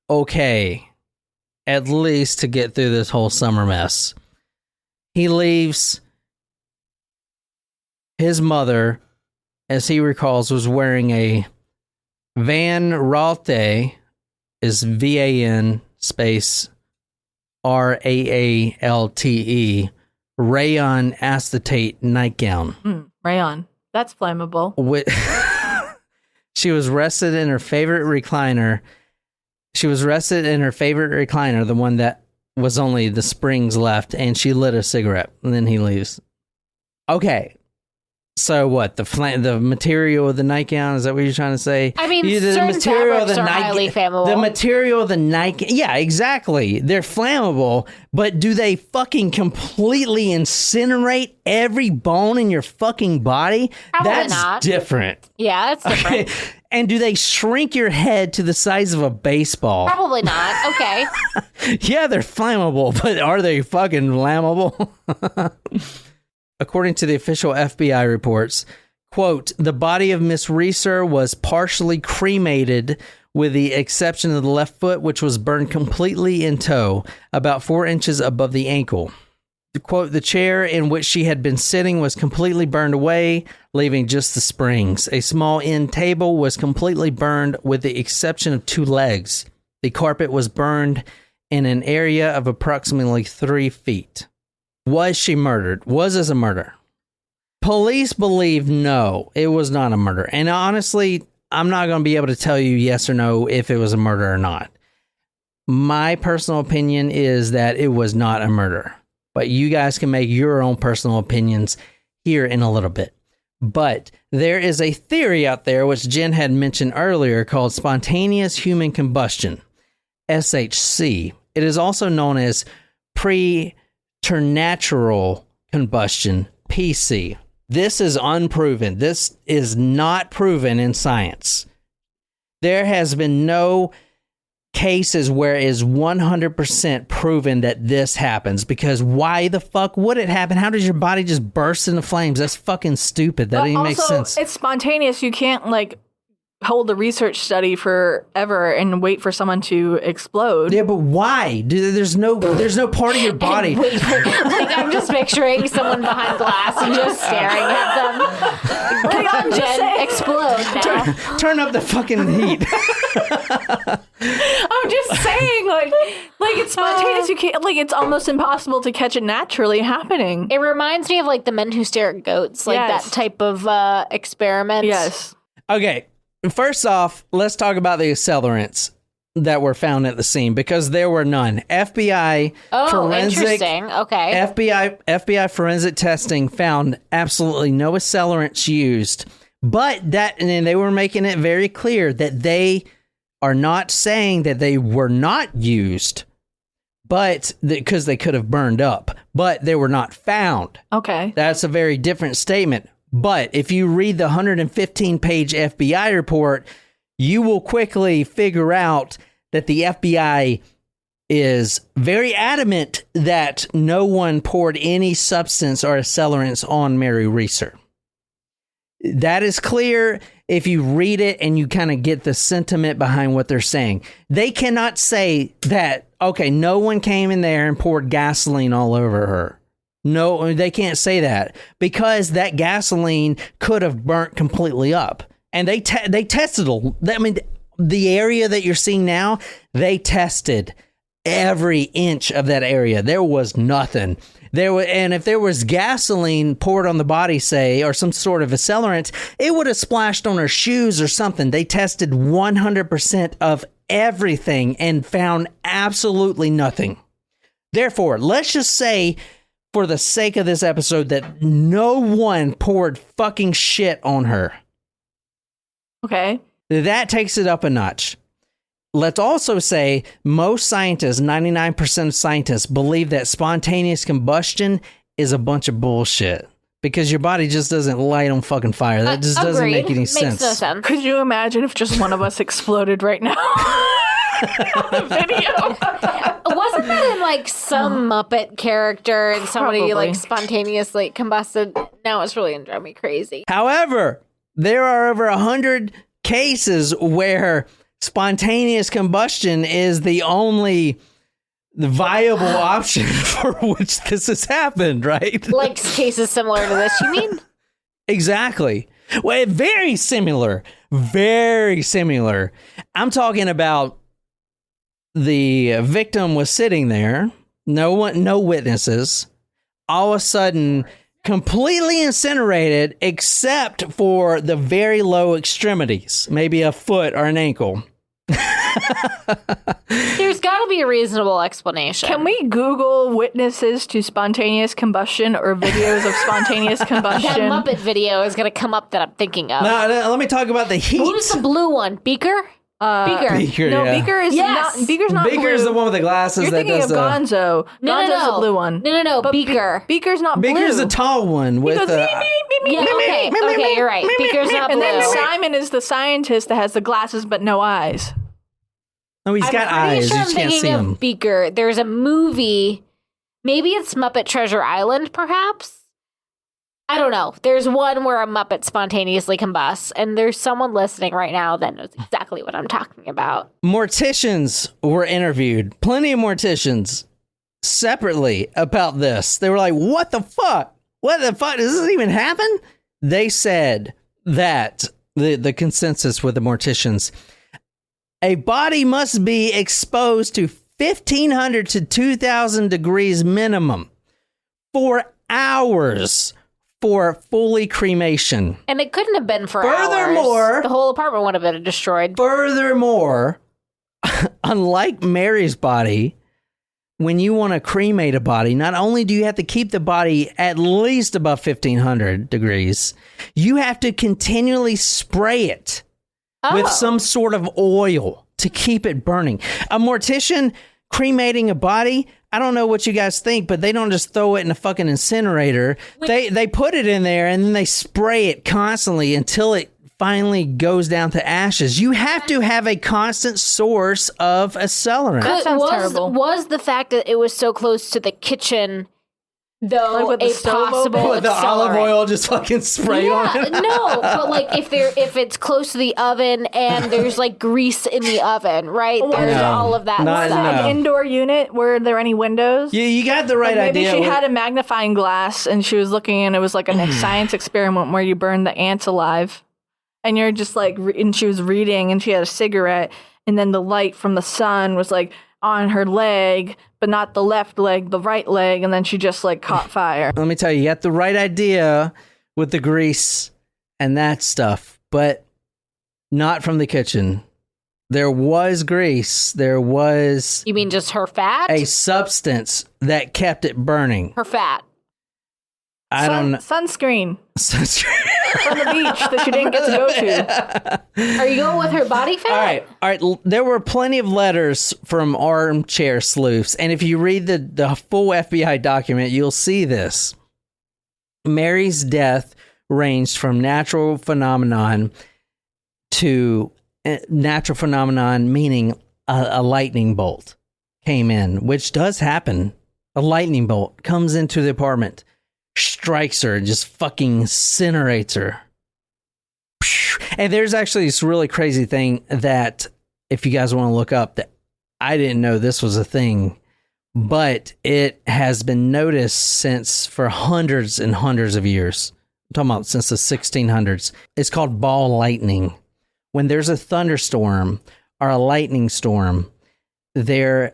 okay, at least to get through this whole summer mess. He leaves. His mother, as he recalls, was wearing a Van Raalte, is VAN space RAALTE, rayon acetate nightgown. Rayon. That's flammable. She was rested in her favorite recliner. The one that was only the springs left, and she lit a cigarette, and then he leaves. Okay. So what? The material of the nightgown, is that what you're trying to say? I mean, certain fabrics are highly flammable. The material of the nightgown, yeah, exactly. They're flammable, but do they fucking completely incinerate every bone in your fucking body? Probably That's not. different. Yeah, that's different. Okay. And do they shrink your head to the size of a baseball? Probably not. Okay. Yeah, they're flammable, but are they fucking flammable? According to the official FBI reports, quote, the body of Miss Reeser was partially cremated with the exception of the left foot, which was burned completely in tow, about 4 inches above the ankle. Quote, the chair in which she had been sitting was completely burned away, leaving just the springs. A small end table was completely burned with the exception of 2 legs. The carpet was burned in an area of approximately 3 feet. Was she murdered? Was this a murder? Police believe no, it was not a murder. And honestly, I'm not going to be able to tell you yes or no if it was a murder or not. My personal opinion is that it was not a murder. But you guys can make your own personal opinions here in a little bit. But there is a theory out there, which Jen had mentioned earlier, called spontaneous human combustion, SHC. It is also known as preternatural combustion, PC. This is unproven. This is not proven in science. There has been no cases where it is 100% proven that this happens, because why the fuck would it happen? How does your body just burst into flames? That's fucking stupid. That doesn't make sense. It's spontaneous. You can't hold a research study forever and wait for someone to explode. Yeah, but why? There's no part of your body. Like, I'm just picturing someone behind glass and just staring at them. Like, I'm just explode now. Turn up the fucking heat. I'm just saying, like it's spontaneous. You can't, like, it's almost impossible to catch it naturally happening. It reminds me of like the men who stare at goats, like Yes. that type of experiment. Yes. Okay, first off, let's talk about the accelerants that were found at the scene, because there were none. FBI Interesting. Okay. FBI forensic testing found absolutely no accelerants used, but and they were making it very clear that they are not saying that they were not used, but because they could have burned up, but they were not found. Okay. That's a very different statement. But if you read the 115-page FBI report, you will quickly figure out that the FBI is very adamant that no one poured any substance or accelerants on Mary Reeser. That is clear if you read it and you kind of get the sentiment behind what they're saying. They cannot say that, okay, no one came in there and poured gasoline all over her. No, they can't say that, because that gasoline could have burnt completely up. And they tested the area that you're seeing now, they tested every inch of that area. There was nothing. And if there was gasoline poured on the body, say, or some sort of accelerant, it would have splashed on her shoes or something. They tested 100% of everything and found absolutely nothing. Therefore, let's just say, for the sake of this episode, that no one poured fucking shit on her. Okay. That takes it up a notch. Let's also say most scientists, 99% of scientists, believe that spontaneous combustion is a bunch of bullshit, because your body just doesn't light on fucking fire. That just doesn't Agreed. make any sense. Makes no sense. Could you imagine if just one of us exploded right now? On the video. Wasn't that in like some Muppet character and somebody Probably. like spontaneously combusted? Now it's really driving me crazy. However, there are over 100 cases where spontaneous combustion is the only viable option for which this has happened, right? Like cases similar to this, you mean? Exactly. Well, very similar. Very similar. I'm talking about the victim was sitting there, no witnesses, all of a sudden completely incinerated except for the very low extremities, maybe a foot or an ankle. There's got to be a reasonable explanation. Can we Google witnesses to spontaneous combustion or videos of spontaneous That combustion? Muppet video is going to come up that I'm thinking of. Now, let me talk about the heat. Who's the blue one? Beaker? Beaker. Beaker, No, yeah. Beaker is Yes. not. Beaker's not Beaker's blue. the one with the glasses You're that thinking does of the... Gonzo. Gonzo's the blue one. No, But Beaker. Beaker's not blue. Beaker's the tall one with He goes, the... "Meep, meep, meep, Yeah, meep, meep." okay, you're right. Beaker's not And blue. then Simon is the scientist that has the glasses but no eyes. Oh, he's got I'm pretty eyes. sure You I'm just can't thinking see of him. Beaker. There's a movie. Maybe it's Muppet Treasure Island, perhaps? I don't know. There's one where a Muppet spontaneously combusts, and there's someone listening right now that knows exactly what I'm talking about. Morticians were interviewed. Plenty of morticians separately about this. They were like, what the fuck? What the fuck? Does this even happen? They said that the consensus with the morticians, a body must be exposed to 1,500 to 2,000 degrees minimum for hours for fully cremation. And it couldn't have been for Furthermore- hours. The whole apartment would have been destroyed. Furthermore, unlike Mary's body, when you want to cremate a body, not only do you have to keep the body at least above 1,500 degrees, you have to continually spray it with some sort of oil to keep it burning. A mortician cremating a body, I don't know what you guys think, but they don't just throw it in a fucking incinerator. They put it in there and then they spray it constantly until it finally goes down to ashes. You have to have a constant source of accelerant. That sounds terrible. Was the fact that it was so close to the kitchen though Like with the a stove possible open? With the olive accelerant. oil just fucking sprayed on Yeah, it. no, but like if it's close to the oven and there's like grease in the oven, right? There's No. all of that Not- stuff. no. An indoor unit? Were there any windows? Yeah, you got the right Maybe idea. she had a magnifying glass and she was looking and it was like a science experiment where you burn the ants alive. And you're just like, and she was reading and she had a cigarette and then the light from the sun was like on her leg, but not the left leg, the right leg. And then she just like caught fire. Let me tell you, you got the right idea with the grease and that stuff, but not from the kitchen. There was grease. There was You mean just her fat? a substance that kept it burning. Her fat. I don't know. Sunscreen from the beach that she didn't get to go to. Are you going with her body fat? All right. There were plenty of letters from armchair sleuths, and if you read the full FBI document, you'll see this. Mary's death ranged from natural phenomenon to natural phenomenon, meaning a lightning bolt came in, which does happen. A lightning bolt comes into the apartment, strikes her, just fucking incinerates her. And there's actually this really crazy thing that, if you guys want to look up, that I didn't know this was a thing, but it has been noticed since for hundreds and hundreds of years. I'm talking about since the 1600s. It's called ball lightning. When there's a thunderstorm or a lightning storm, there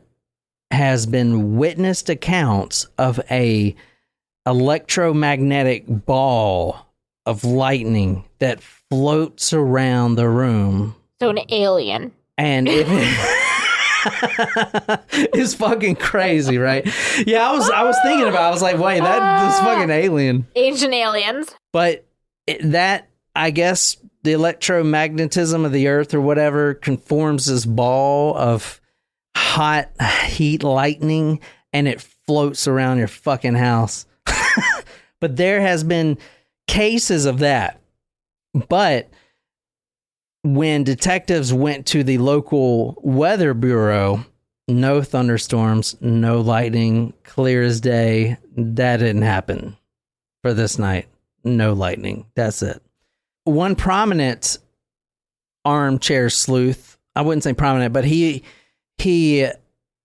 has been witnessed accounts of a electromagnetic ball of lightning that floats around the room. So an alien. And if it's fucking crazy, right? Yeah, I was thinking about it. I was like, wait, that's fucking alien. Ancient aliens. But that, I guess, the electromagnetism of the earth or whatever conforms this ball of hot heat lightning, and it floats around your fucking house. But there has been cases of that. But when detectives went to the local weather bureau, no thunderstorms, no lightning, clear as day. That didn't happen for this night. No lightning. That's it. One prominent armchair sleuth, I wouldn't say prominent, but he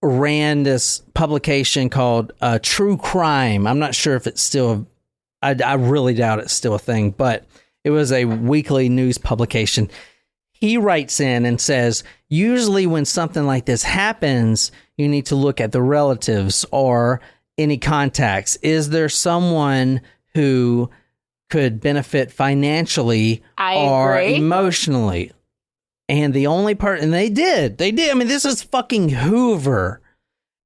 ran this publication called True Crime. I'm not sure if it's still, I really doubt it's still a thing, but it was a weekly news publication. He writes in and says, usually when something like this happens, you need to look at the relatives or any contacts. Is there someone who could benefit financially or agree. emotionally? And the only part, and they did. I mean, this is fucking Hoover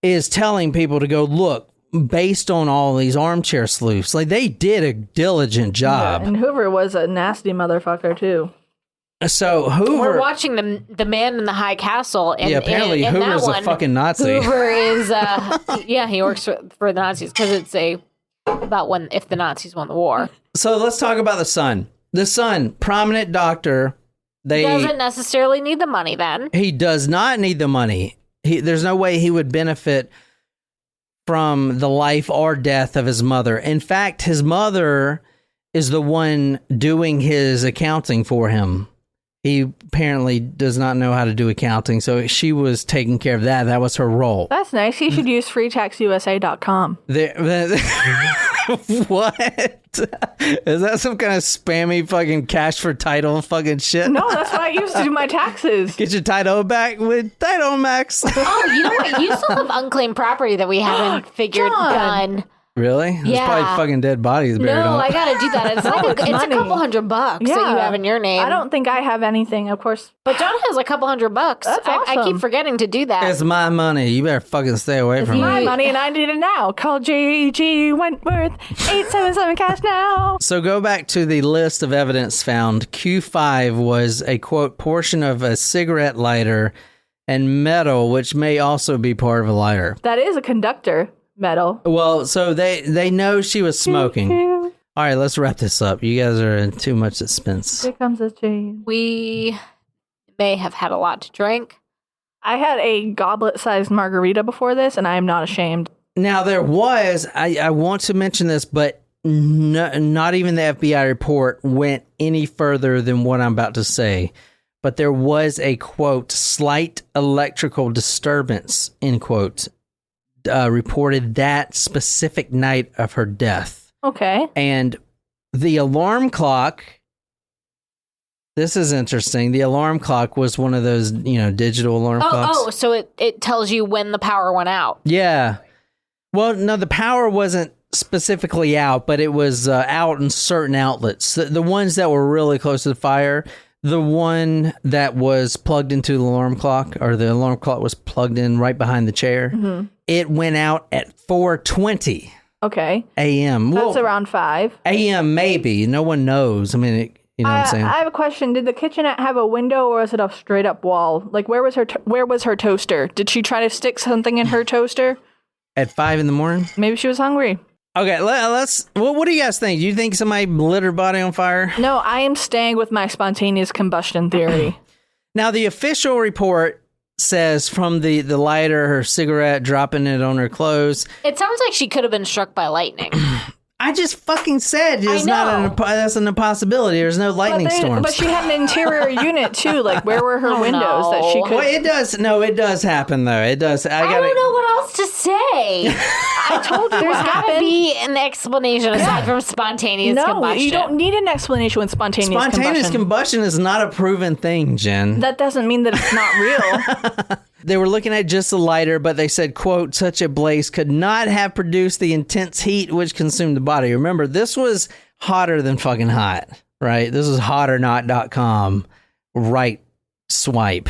is telling people to go look based on all these armchair sleuths. Like, they did a diligent job. Yeah, and Hoover was a nasty motherfucker too. So Hoover, We're watching the Man in the High Castle. And, yeah, apparently in Hoover's that a one, fucking Nazi. Hoover is, yeah, he works for the Nazis because it's about if the Nazis won the war. So let's talk about the son. The son, prominent doctor. Doesn't necessarily need the money then. He does not need the money. There's no way he would benefit from the life or death of his mother. In fact, his mother is the one doing his accounting for him. He apparently does not know how to do accounting, so she was taking care of that. That was her role. That's nice. He should use freetaxusa.com. What? Is that some kind of spammy fucking cash for title fucking shit? No, that's what I used to do my taxes. Get your title back with Title Max. Oh, you know what? You still have unclaimed property that we haven't figured John. done. Really? There's Yeah. probably fucking dead bodies buried No, on it. I gotta do that. It's like it's it's a money. couple $100 that you have in your name. I don't think I have anything, of course. But John has a couple $100. That's I keep awesome. forgetting to do that. It's my money. You better fucking stay away from My it. money and I need it now. Call JG Wentworth 877 cash now. So go back to the list of evidence found. Q5 was a, quote, portion of a cigarette lighter and metal, which may also be part of a lighter. That is a conductor metal. Well, so they know she was smoking. All right, let's wrap this up. You guys are in too much suspense. Here comes a chain. We may have had a lot to drink. I had a goblet-sized margarita before this, and I am not ashamed. Now, there was, I want to mention this, but not even the FBI report went any further than what I'm about to say. But there was a, quote, slight electrical disturbance, end quote, reported that specific night of her death. Okay. And the alarm clock, this is interesting. The alarm clock was one of those, digital alarm clocks. Oh, so it tells you when the power went out. Yeah. Well, no, the power wasn't specifically out, but it was out in certain outlets. The ones that were really close to the fire, the one that was plugged into the alarm clock, or the alarm clock was plugged in right behind the chair, it went out at 4:20 Okay. a.m. That's around 5. a.m. maybe. No one knows. I mean, you know what I'm saying? I have a question. Did the kitchenette have a window, or was it a straight up wall? Like, where was her toaster? Did she try to stick something in her toaster? At 5 in the morning? Maybe she was hungry. Okay, let's. What do you guys think? Do you think somebody lit her body on fire? No, I am staying with my spontaneous combustion theory. Now, the official report says from the lighter, her cigarette, dropping it on her clothes. It sounds like she could have been struck by lightning. I just fucking said that's an impossibility. There's no lightning storms. But she had an interior unit too. Like, where were her windows that she could? Well, it does. No, it does happen though. It does. I don't know what else to say. I told you There's what got to happened. be an explanation aside from spontaneous No, combustion. you don't need an explanation with Spontaneous combustion is not a proven thing, Jen. That doesn't mean that it's not real. They were looking at just the lighter, but they said, quote, such a blaze could not have produced the intense heat which consumed the body. Remember, this was hotter than fucking hot, right? This was hotornot.com. Right swipe.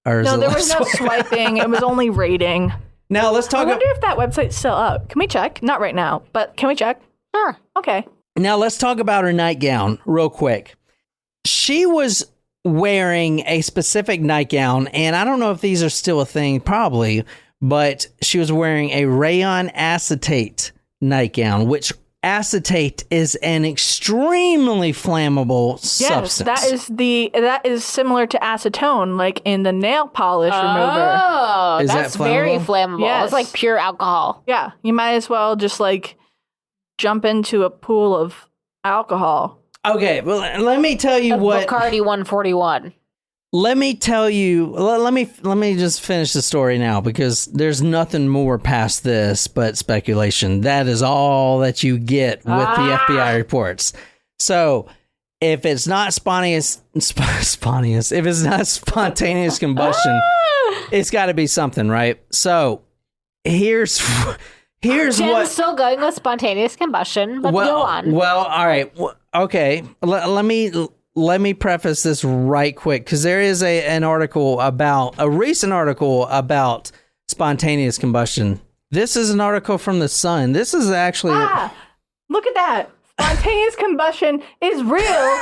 Or No, there was no swiping. It was only rating. Now, let's I talk wonder if that website's still up. Can we check? Not right now, but can we check? Sure. Okay. Now, let's talk about her nightgown real quick. She was wearing a specific nightgown, and I don't know if these are still a thing, probably, but she was wearing a rayon acetate nightgown, which acetate is an extremely flammable substance. That is similar to acetone, like in the nail polish remover. Oh, Is that's that very flammable? flammable. Yes. It's like pure alcohol. Yeah, you might as well just like jump into a pool of alcohol. Okay, well, let me tell you what. Bacardi 141. Let me tell you. Let me just finish the story now, because there's nothing more past this but speculation. That is all that you get with the FBI reports. So, if it's not spontaneous, if it's not spontaneous combustion, it's got to be something, right? So, here's Jen's what. still going with spontaneous combustion, but go on. Well, all right. Okay. Let me preface this right quick, because there is a recent article about spontaneous combustion. This is an article from The Sun. This is actually Look at that. Spontaneous combustion is real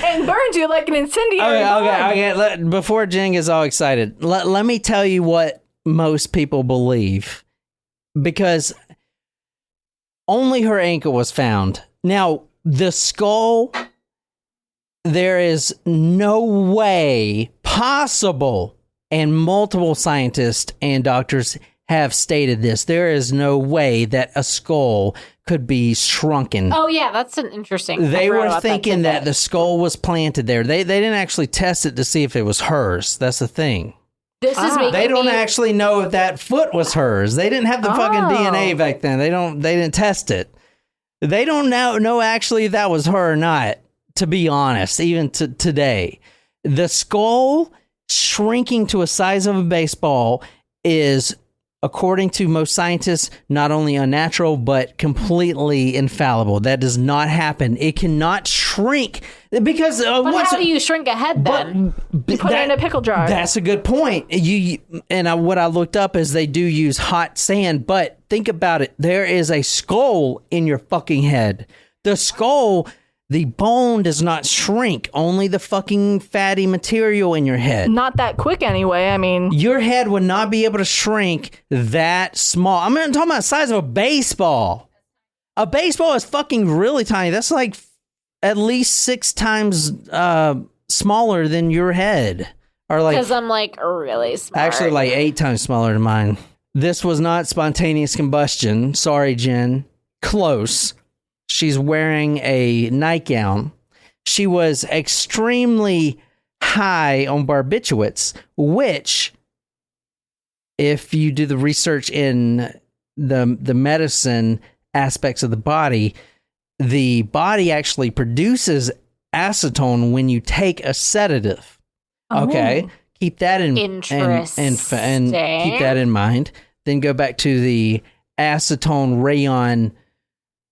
and burns you like an incendiary bomb. Okay. Before Jen gets all excited, let me tell you what most people believe, because only her ankle was found. Now, the skull, there is no way possible, and multiple scientists and doctors have stated this, there is no way that a skull could be shrunken. Oh, yeah, that's an interesting. They were thinking that the skull was planted there. They didn't actually test it to see if it was hers. That's the thing. This is making They don't actually know if that foot was hers. They didn't have the fucking DNA back then. They didn't test it. They don't know actually if that was her or not, to be honest, even to today. The skull shrinking to a size of a baseball is, according to most scientists, not only unnatural, but completely infallible. That does not happen. It cannot shrink because But how do you shrink a head then? Put it in a pickle jar. That's a good point. What I looked up is they do use hot sand, but think about it. There is a skull in your fucking head. The skull, the bone does not shrink. Only the fucking fatty material in your head. Not that quick anyway. I mean, Your head would not be able to shrink that small. I'm talking about the size of a baseball. A baseball is fucking really tiny. That's like at least 6 times smaller than your head. Or like, Because I'm like really smart. actually like 8 times smaller than mine. This was not spontaneous combustion. Sorry, Jen. Close. She's wearing a nightgown. She was extremely high on barbiturates, which, if you do the research in the medicine aspects of the body actually produces acetone when you take a sedative. Okay, keep that in and keep that in mind. Then go back to the acetone rayon,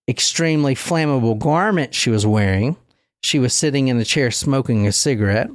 extremely flammable garment she was wearing. She was sitting in a chair smoking a cigarette.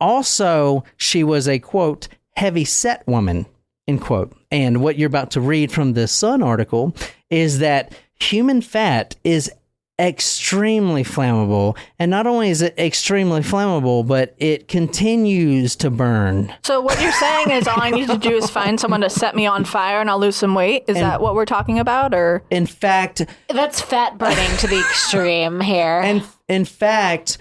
Also, she was a, quote, heavy set woman, end quote. And what you're about to read from the Sun article is that human fat is extremely flammable. And not only is it extremely flammable, but it continues to burn. So what you're saying is all I need to do is find someone to set me on fire and I'll lose some weight? Is that what we're talking about? Or in fact... That's fat burning to the extreme here. And in fact,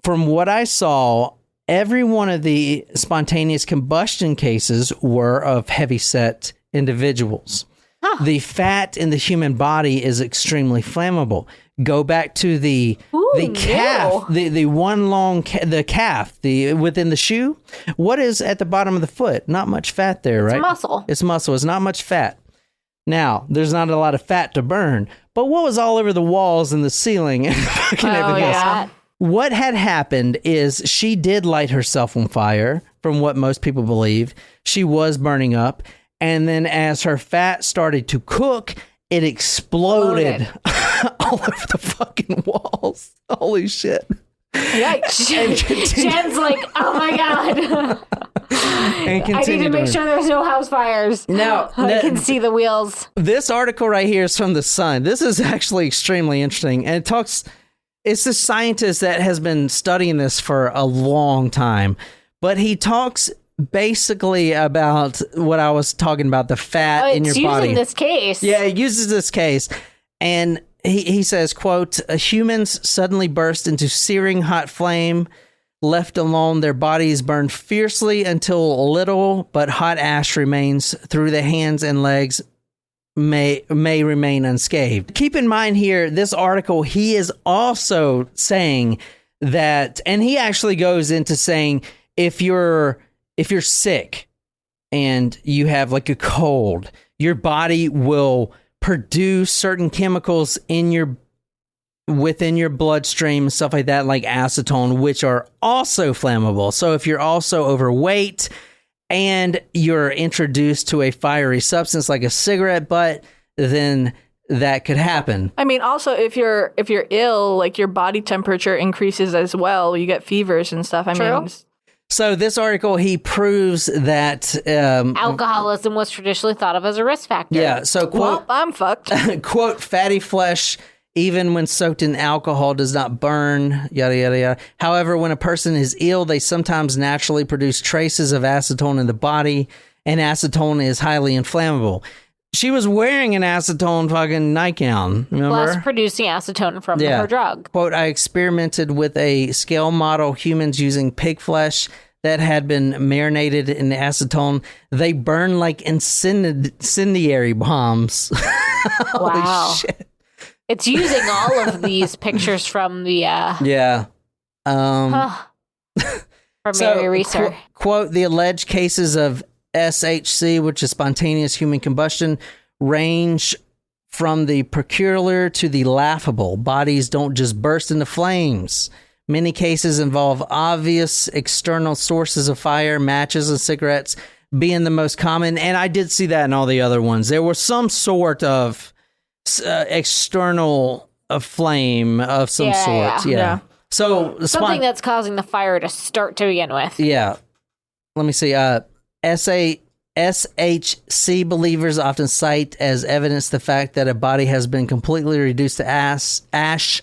from what I saw, every one of the spontaneous combustion cases were of heavy-set individuals. Huh. The fat in the human body is extremely flammable. Go back to the calf, the one long the calf, within the shoe. What is at the bottom of the foot? Not much fat there, right? It's muscle. It's muscle. It's not much fat. Now, there's not a lot of fat to burn, but what was all over the walls and the ceiling and fucking everything else? What had happened is she did light herself on fire, from what most people believe. She was burning up. And then as her fat started to cook, it exploded all over the fucking walls. Holy shit. Yikes. Jen's like, oh my God. I need to make sure there's no house fires. Now, I can see the wheels. This article right here is from The Sun. This is actually extremely interesting. And it's a scientist that has been studying this for a long time. But he talks basically about what I was talking about, the fat in your body. It's using this case. Yeah, it uses this case. And he says, quote, humans suddenly burst into searing hot flame. Left alone, their bodies burn fiercely until little but hot ash remains through the hands and legs may remain unscathed. Keep in mind here, this article, he is also saying that, and he actually goes into saying, if you're sick and you have like a cold, your body will produce certain chemicals within your bloodstream, stuff like that, like acetone, which are also flammable. So if you're also overweight and you're introduced to a fiery substance like a cigarette butt, then that could happen. I mean, also if you're ill, like your body temperature increases as well. You get fevers and stuff. I mean. So this article, he proves that alcoholism was traditionally thought of as a risk factor. Yeah. So quote, well, I'm fucked. Quote, fatty flesh, even when soaked in alcohol, does not burn, yada, yada, yada. However, when a person is ill, they sometimes naturally produce traces of acetone in the body, and acetone is highly inflammable. She was wearing an acetone fucking nightgown, remember? Plus producing acetone from her drug. Quote, I experimented with a scale model, humans using pig flesh that had been marinated in acetone. They burn like incendiary bombs. Holy shit. It's using all of these pictures from the... from Mary Reeser. Quote, the alleged cases of SHC, which is spontaneous human combustion, range from the peculiar to the laughable. Bodies don't just burst into flames. Many cases involve obvious external sources of fire, matches and cigarettes being the most common. And I did see that in all the other ones. There was some sort of external flame of some sort. Yeah. So something that's causing the fire to start to begin with. Yeah. Let me see. SHC believers often cite as evidence the fact that a body has been completely reduced to ash,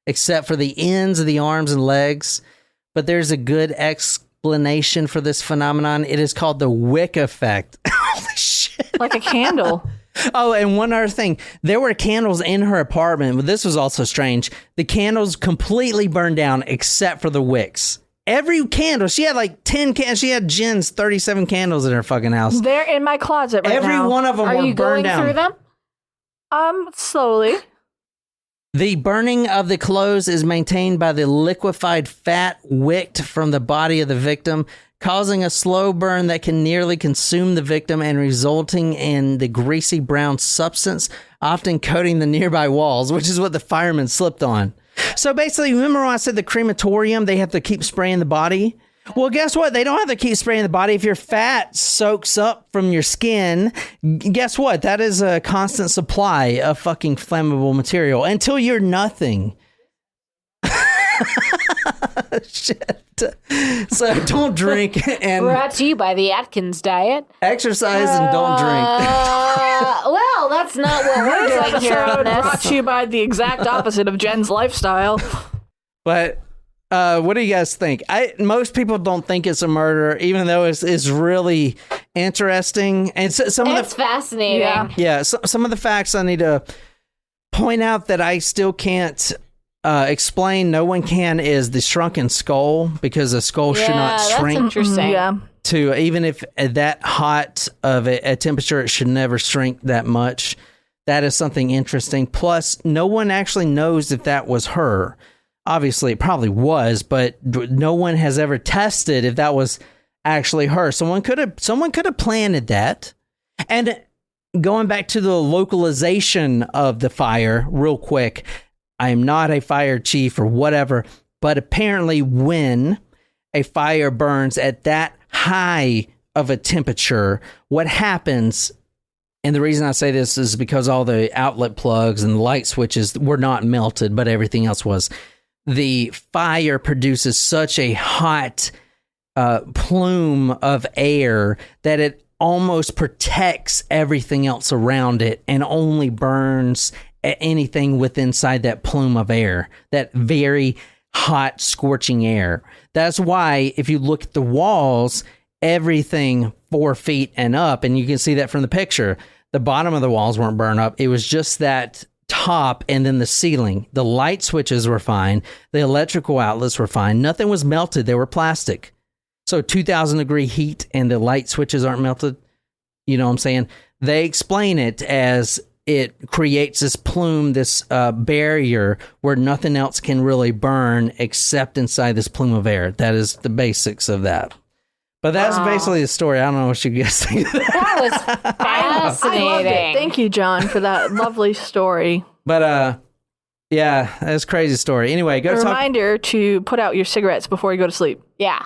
except for the ends of the arms and legs. But there's a good explanation for this phenomenon. It is called the wick effect. Holy shit. Like a candle. Oh, and one other thing. There were candles in her apartment, but this was also strange. The candles completely burned down except for the wicks. every candle. She had like 10 candles. She had Jen's 37 candles in her fucking house. They're in my closet right Every now. one of them Are were you burned going down. through them? Slowly. The burning of the clothes is maintained by the liquefied fat wicked from the body of the victim, causing a slow burn that can nearly consume the victim and resulting in the greasy brown substance, often coating the nearby walls, which is what the firemen slipped on. So basically, remember when I said the crematorium, they have to keep spraying the body? Well, guess what? They don't have to keep spraying the body. If your fat soaks up from your skin, guess what? That is a constant supply of fucking flammable material until you're nothing. Shit. So don't drink and Brought to you by the Atkins diet. exercise and don't drink. Well, that's not what we're doing here on Brought this. to you by the exact opposite of Jen's lifestyle. But what do you guys think? Most people don't think it's a murder, even though it's really interesting. And some of It's the fascinating. Yeah. some of the facts I need to point out that I still can't explain. No one can is the shrunken skull, because the skull should not that's shrink interesting. Yeah. to, even if at that hot of a temperature, it should never shrink that much. That is something interesting. Plus, no one actually knows if that was her. Obviously, it probably was, but no one has ever tested if that was actually her. Someone could have planted that. And going back to the localization of the fire, real quick, I am not a fire chief or whatever, but apparently when a fire burns at that high of a temperature, what happens, and the reason I say this is because all the outlet plugs and the light switches were not melted, but everything else was. The fire produces such a hot plume of air that it almost protects everything else around it and only burns anything with inside that plume of air, that very hot, scorching air. That's why if you look at the walls, everything 4 feet and up, and you can see that from the picture, the bottom of the walls weren't burned up. It was just that top and then the ceiling. The light switches were fine. The electrical outlets were fine. Nothing was melted. They were plastic. So 2,000 degree heat and the light switches aren't melted. You know what I'm saying? They explain it as it creates this plume, this barrier where nothing else can really burn except inside this plume of air. That is the basics of that. But that's basically the story. I don't know what you guys think of that. That was fascinating. I loved it. Thank you, John, for that lovely story. But yeah, that's a crazy story. Anyway, go A talk. reminder to put out your cigarettes before you go to sleep. Yeah.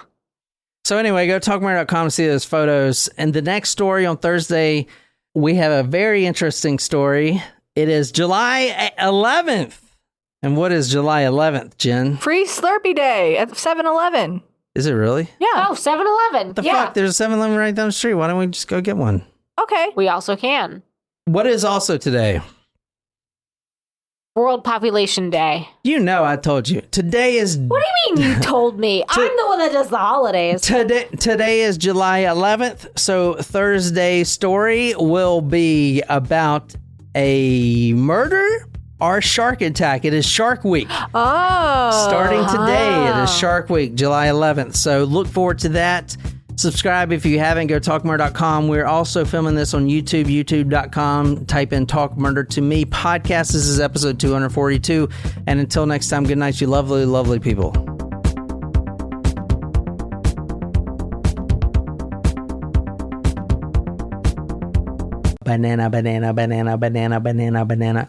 So anyway, go to talkmurder.com to see those photos. And the next story on Thursday, we have a very interesting story. It is July 11th. And what is July 11th, Jen? Free Slurpee Day at 7-Eleven. Is it really? Yeah. Oh, 7-Eleven. The Yeah. fuck? There's a 7-Eleven right down the street. Why don't we just go get one? Okay. We also can. What is also today? World Population Day. You know I told you. Today is What do you mean you told me? I'm the one that does the holidays. Today is July 11th, so Thursday's story will be about a murder or shark attack. It is Shark Week. Oh. Starting today, it is Shark Week, July 11th. So look forward to that. Subscribe if you haven't. Go to talkmurder.com. We're also filming this on YouTube, youtube.com. Type in Talk Murder to Me podcast. This is episode 242. And until next time, good night, you lovely, lovely people. Banana, banana, banana, banana, banana, banana.